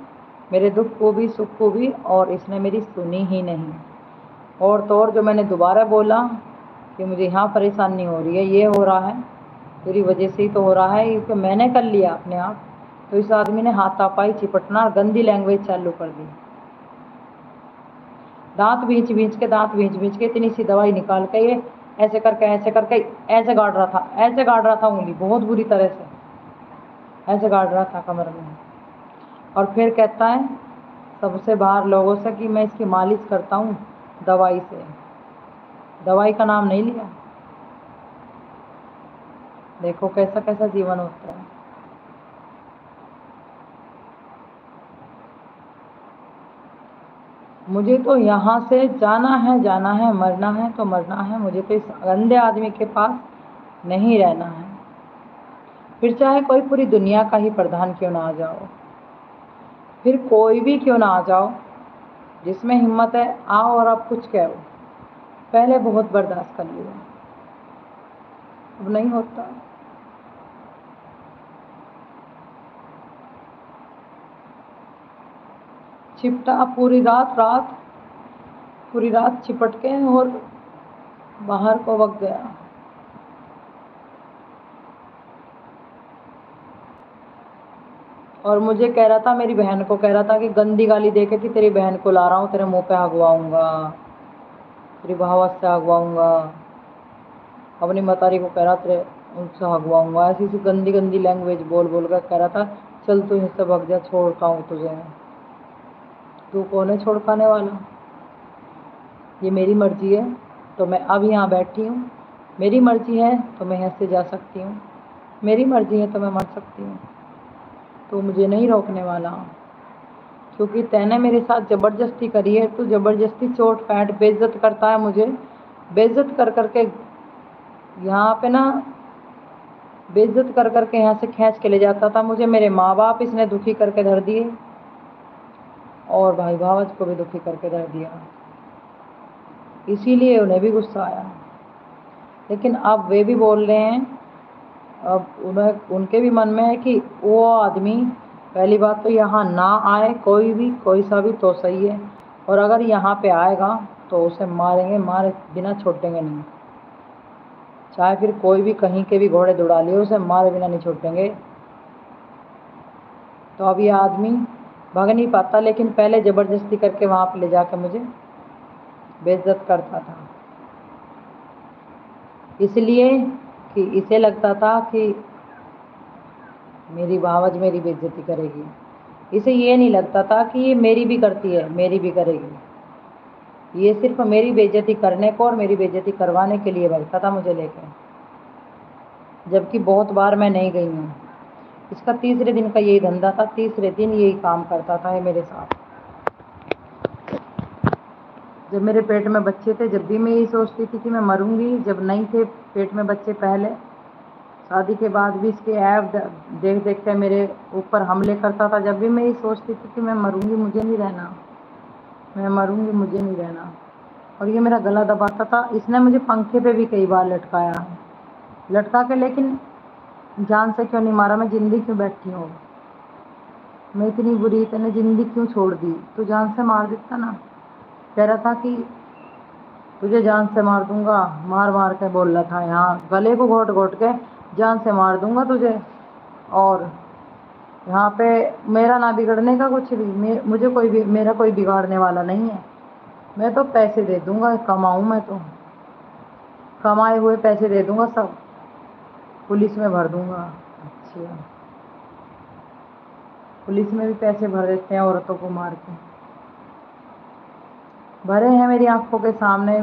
मेरे दुख को भी सुख को भी, और इसने मेरी सुनी ही नहीं। और तो और जो मैंने दोबारा बोला कि मुझे यहाँ परेशानी हो रही है, ये हो रहा है तेरी वजह से ही तो हो रहा है, क्योंकि मैंने कर लिया अपने आप। तो इस आदमी ने हाथापाई चिपटना, गंदी लैंग्वेज चालू कर दी। दांत भींच के इतनी सी दवाई निकाल के ये ऐसे करके ऐसे गाड़ रहा था, ऐसे गाड़ रहा था उंगली, बहुत बुरी तरह से ऐसे गाड़ रहा था कमर में। और फिर कहता है सबसे बाहर लोगों से कि मैं इसकी मालिश करता हूँ दवाई से। दवाई का नाम नहीं लिया। देखो कैसा कैसा जीवन होता है। मुझे तो यहाँ से जाना है, मरना है तो मरना है। मुझे तो इस गंदे आदमी के पास नहीं रहना है। फिर चाहे कोई पूरी दुनिया का ही प्रधान क्यों ना आ जाओ, फिर कोई भी क्यों ना आ जाओ, जिसमें हिम्मत है आओ और अब कुछ कहो। पहले बहुत बर्दाश्त कर लिया, अब नहीं होता। चिपटा पूरी रात चिपट के और बाहर को वग गया। और मुझे कह रहा था, मेरी बहन को कह रहा था कि गंदी गाली दे के कि तेरी बहन को ला रहा हूँ, तेरे मुंह पे हगवाऊंगा, तेरी बहावत से हगवाऊंगा। अपनी मतारी को कह रहा तेरे उनसे हगवाऊंगा। ऐसी सी गंदी गंदी लैंग्वेज बोल बोल कर कह रहा था चल तू इससे भग जा, छोड़ता हूँ तुझे। तू कौन है छोड़काने वाला? ये मेरी मर्जी है तो मैं अब यहाँ बैठी हूँ, मेरी मर्जी है तो मैं यहाँ से जा सकती हूँ, मेरी मर्जी है तो मैं मर सकती हूँ। तो मुझे नहीं रोकने वाला, क्योंकि तैने मेरे साथ ज़बरदस्ती करी है। तू ज़बरदस्ती चोट पैंट बेइज्जत करता है मुझे, बेइज्जत कर करके यहाँ पे ना, बेइज्जत कर करके यहाँ से खींच के ले जाता था मुझे। मेरे माँ बाप इसने दुखी करके धर दिए और भाई भावज को भी दुखी करके धर दिया, इसीलिए उन्हें भी गुस्सा आया। लेकिन अब वे भी बोल रहे हैं, अब उनके भी मन में है कि वो आदमी पहली बात तो यहाँ ना आए, कोई भी कोई सा भी तो सही है, और अगर यहाँ पे आएगा तो उसे मारेंगे, मारे बिना छोड़ेंगे नहीं। चाहे फिर कोई भी कहीं के भी घोड़े दौड़ा लिए, उसे मारे बिना नहीं छोड़ेंगे। तो अब ये आदमी भाग नहीं पाता, लेकिन पहले ज़बरदस्ती करके वहाँ पे ले जाकर मुझे बेइज्जत करता था, इसलिए कि इसे लगता था कि मेरी भावज मेरी बेइज्जती करेगी। इसे ये नहीं लगता था कि ये मेरी भी करती है, मेरी भी करेगी। ये सिर्फ मेरी बेइज्जती करने को और मेरी बेइज्जती करवाने के लिए भगता था मुझे लेकर, जबकि बहुत बार मैं नहीं गई हूँ। इसका तीसरे दिन का यही धंधा था, तीसरे दिन यही काम करता था ये मेरे साथ। जब मेरे पेट में बच्चे थे, जब भी मैं यही सोचती थी कि मैं मरूंगी। जब नहीं थे पेट में बच्चे, पहले शादी के बाद भी इसके ऐब देख देख के मेरे ऊपर हमले करता था। जब भी मैं यही सोचती थी कि मैं मरूंगी, मुझे नहीं रहना, मैं मरूंगी, मुझे नहीं रहना, और ये मेरा गला दबाता था। इसने मुझे पंखे पे भी कई बार लटकाया है, लटका के, लेकिन जान से क्यों नहीं मारा? मैं जिंदी क्यों बैठी हूँ? मैं इतनी बुरी, तूने जिंदी क्यों छोड़ दी? तू जान से मार देता ना। कह रहा था कि तुझे जान से मार दूंगा, मार मार के बोल रहा था, यहाँ गले को घोट घोट के जान से मार दूंगा तुझे। और यहाँ पे मेरा ना बिगड़ने का कुछ भी, मुझे कोई भी, मेरा कोई बिगाड़ने वाला नहीं है। मैं तो पैसे दे दूंगा, कमाऊँ मैं तो कमाए हुए पैसे दे दूंगा, सब पुलिस में भर दूंगा। अच्छा, पुलिस में भी पैसे भर देते हैं औरतों को मार के। भरे हैं मेरी आंखों के सामने,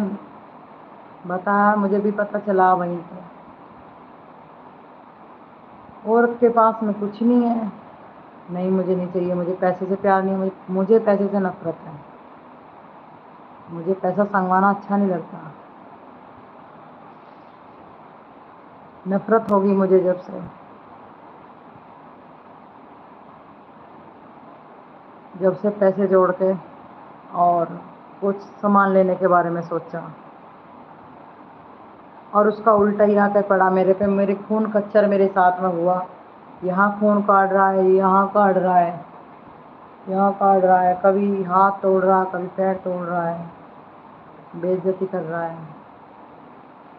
बताया, मुझे भी पता चला वहीं पे। औरत के पास में कुछ नहीं है। नहीं, मुझे नहीं चाहिए, मुझे पैसे से प्यार नहीं है, मुझे पैसे से नफरत है। मुझे पैसा संगवाना अच्छा नहीं लगता, नफरत होगी मुझे जब से पैसे जोड़ के और कुछ सामान लेने के बारे में सोचा, और उसका उल्टा ही आकर पड़ा मेरे पे। मेरे खून खच्चर मेरे साथ में हुआ, यहाँ खून काट रहा है, यहाँ काट रहा है, यहाँ काट रहा है, कभी हाथ तोड़ रहा, कभी पैर तोड़ रहा है, बेइज्जती कर रहा है।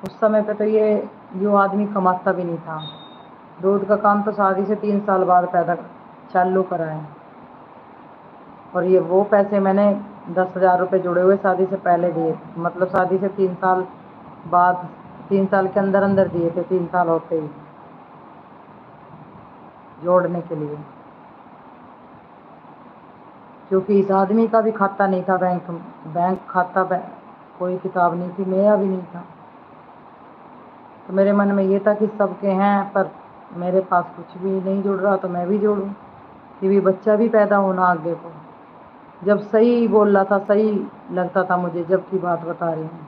उस समय पे तो ये आदमी कमाता भी नहीं था। दूध का काम तो शादी से 3 साल बाद पैदा चालू करा है, और ये वो पैसे मैंने 10,000 रुपये जुड़े हुए शादी से पहले दिए, मतलब शादी से 3 साल बाद, 3 साल के अंदर अंदर दिए थे, 3 साल होते ही जोड़ने के लिए। क्योंकि इस आदमी का भी खाता नहीं था बैंक खाता, कोई किताब नहीं थी, मेरा भी नहीं था। तो मेरे मन में ये था कि सबके हैं, पर मेरे पास कुछ भी नहीं जुड़ रहा, तो मैं भी जोड़ूं, कि भी बच्चा भी पैदा होना आगे को। जब सही बोल रहा था, सही लगता था मुझे, जब की बात बता रही हूँ।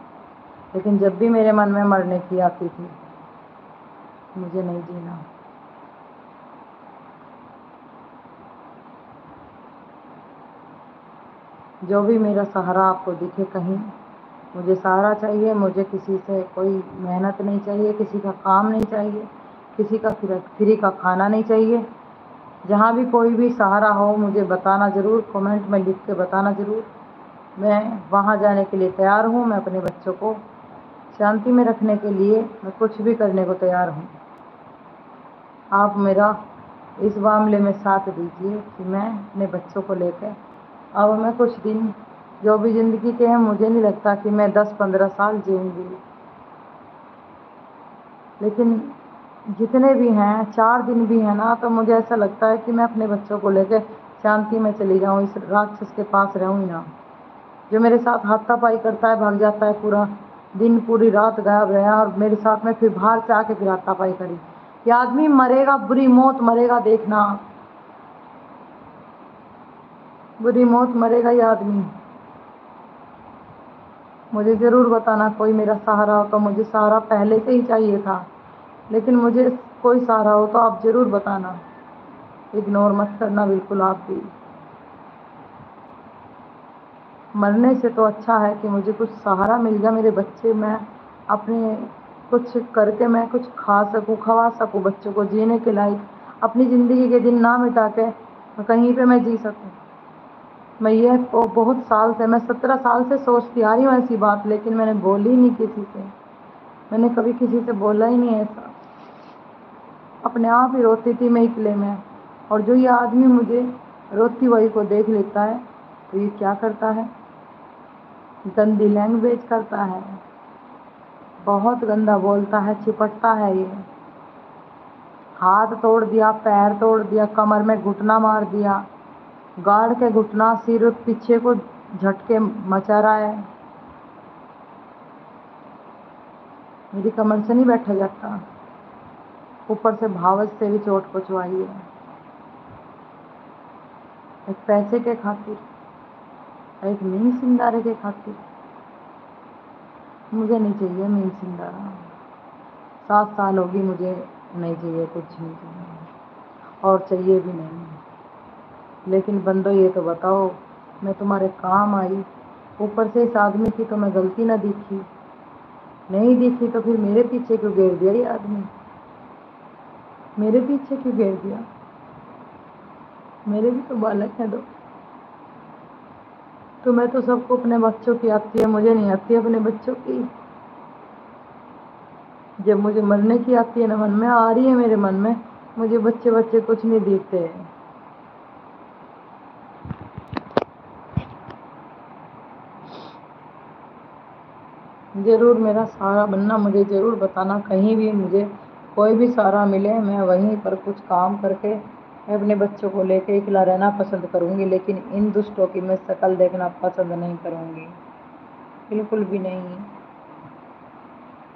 लेकिन जब भी मेरे मन में मरने की आती थी, मुझे नहीं जीना। जो भी मेरा सहारा आपको दिखे कहीं, मुझे सहारा चाहिए। मुझे किसी से कोई मेहनत नहीं चाहिए, किसी का काम नहीं चाहिए, किसी का फ्री का खाना नहीं चाहिए। जहाँ भी कोई भी सहारा हो मुझे बताना ज़रूर, कमेंट में लिख के बताना ज़रूर। मैं वहाँ जाने के लिए तैयार हूँ। मैं अपने बच्चों को शांति में रखने के लिए मैं कुछ भी करने को तैयार हूँ। आप मेरा इस मामले में साथ दीजिए कि मैं अपने बच्चों को लेकर अब मैं कुछ दिन, जो भी ज़िंदगी के हैं, मुझे नहीं लगता कि मैं 10-15 साल जीऊँगी, लेकिन जितने भी हैं, 4 दिन भी हैं ना, तो मुझे ऐसा लगता है कि मैं अपने बच्चों को लेकर शांति में चली जाऊँ, इस राक्षस के पास रहूँ ही ना। जो मेरे साथ हाथापाई करता है, भाग जाता है, पूरा दिन पूरी रात गायब रहा, और मेरे साथ में फिर बाहर से आके फिर हाथापाई करी। ये आदमी मरेगा, बुरी मौत मरेगा, देखना बुरी मौत मरेगा ये आदमी। मुझे ज़रूर बताना कोई मेरा सहारा हो, तो मुझे सहारा पहले से ही चाहिए था, लेकिन मुझे कोई सहारा हो तो आप ज़रूर बताना। इग्नोर मत करना बिल्कुल आप भी। मरने से तो अच्छा है कि मुझे कुछ सहारा मिल जाए, मेरे बच्चे, मैं अपने कुछ करके मैं कुछ खा सकूं, खवा सकूं बच्चों को, जीने के लायक अपनी ज़िंदगी के दिन ना मिटा के कहीं पे मैं जी सकूं। मैं ये बहुत साल से, मैं 17 साल से सोचती आ रही हूँ ऐसी बात, लेकिन मैंने बोली नहीं किसी से। मैंने कभी किसी से बोला ही नहीं ऐसा, अपने आप ही रोती थी मैं अकेले में। और जो ये आदमी मुझे रोती हुई को देख लेता है तो ये क्या करता है, गंदी लैंग्वेज करता है, बहुत गंदा बोलता है, चिपटता है। ये हाथ तोड़ दिया, पैर तोड़ दिया, कमर में घुटना मार दिया, गाड़ के घुटना, सिर पीछे को झटके मचा रहा है। मेरी कमर से नहीं बैठा जाता, ऊपर से भावच से भी चोट पहुँचवाई है, एक पैसे के खातिर, एक मीन सिंदारे के खातिर। मुझे नहीं चाहिए मीन सिंदारा, 7 साल होगी मुझे नहीं चाहिए, कुछ नहीं चाहिए और चाहिए भी नहीं। लेकिन बंदो ये तो बताओ, मैं तुम्हारे काम आई, ऊपर से इस आदमी की तो मैं गलती ना दिखी, नहीं दिखी तो फिर मेरे पीछे क्यों घेर दिया ये आदमी, मेरे पीछे क्यों घेर दिया। मेरे भी तो बालक हैं दो। तुम्हें तो सबको अपने बच्चों की आती है, मुझे नहीं आती अपने बच्चों की। जब मुझे मरने की आती है ना, मन में आ रही है मेरे मन में, मुझे बच्चे बच्चे कुछ नहीं दिखते हैं। ज़रूर मेरा सहारा बनना, मुझे ज़रूर बताना, कहीं भी मुझे कोई भी सहारा मिले, मैं वहीं पर कुछ काम करके मैं अपने बच्चों को लेके अकेला रहना पसंद करूँगी, लेकिन इन दुष्टों की मैं शक्ल देखना पसंद नहीं करूँगी, बिल्कुल भी नहीं।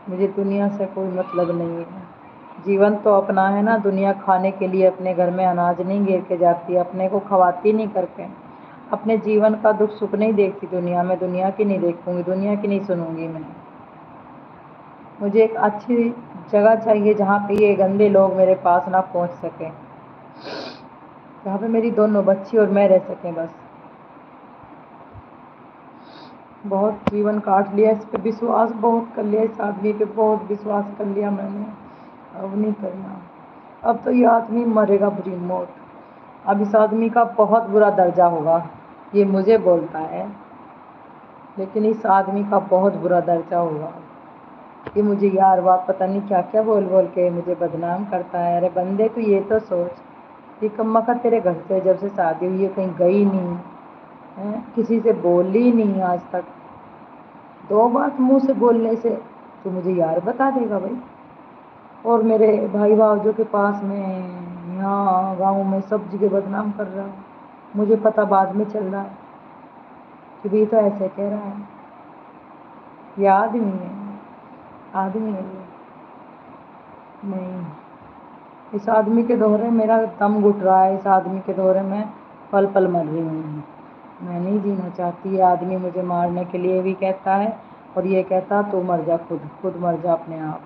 मुझे दुनिया से कोई मतलब नहीं है। जीवन तो अपना है ना, दुनिया खाने के लिए अपने घर में अनाज नहीं गिर के जाती, अपने को खवाती नहीं करके। अपने जीवन का दुख सुख नहीं देखती दुनिया में, दुनिया की नहीं देखूंगी, दुनिया की नहीं सुनूंगी मैं। मुझे एक अच्छी जगह चाहिए जहाँ पे ये गंदे लोग मेरे पास ना पहुँच सकें, जहाँ पे मेरी दोनों बच्ची और मैं रह सकें बस। बहुत जीवन काट लिया, इस पे विश्वास बहुत कर लिया, इस आदमी पे बहुत विश्वास कर लिया मैंने, अब नहीं करना। अब तो ये आदमी मरेगा बुरी मौत। अब इस आदमी का बहुत बुरा दर्जा होगा, ये मुझे बोलता है, लेकिन इस आदमी का बहुत बुरा दर्जा होगा। ये मुझे यार बात पता नहीं क्या क्या बोल बोल के मुझे बदनाम करता है। अरे बंदे तू ये तो सोच, ये कम्मा का तेरे घर से जब से शादी हुई है कहीं गई नहीं है, किसी से बोली नहीं आज तक। दो बात मुंह से बोलने से तू मुझे यार बता देगा भाई? और मेरे भाई भावजों के पास में, यहाँ गाँव में सब जगह बदनाम कर रहा है। मुझे पता बाद में चल रहा है कि भी तो ऐसे कह रहा है। ये आदमी है, आदमी है ये। नहीं, इस आदमी के दौरे मेरा दम घुट रहा है, इस आदमी के दौरे में पल पल मर रही हूँ। मैं नहीं जीना चाहती। ये आदमी मुझे मारने के लिए भी कहता है और ये कहता तू मर जा, खुद खुद मर जा अपने आप।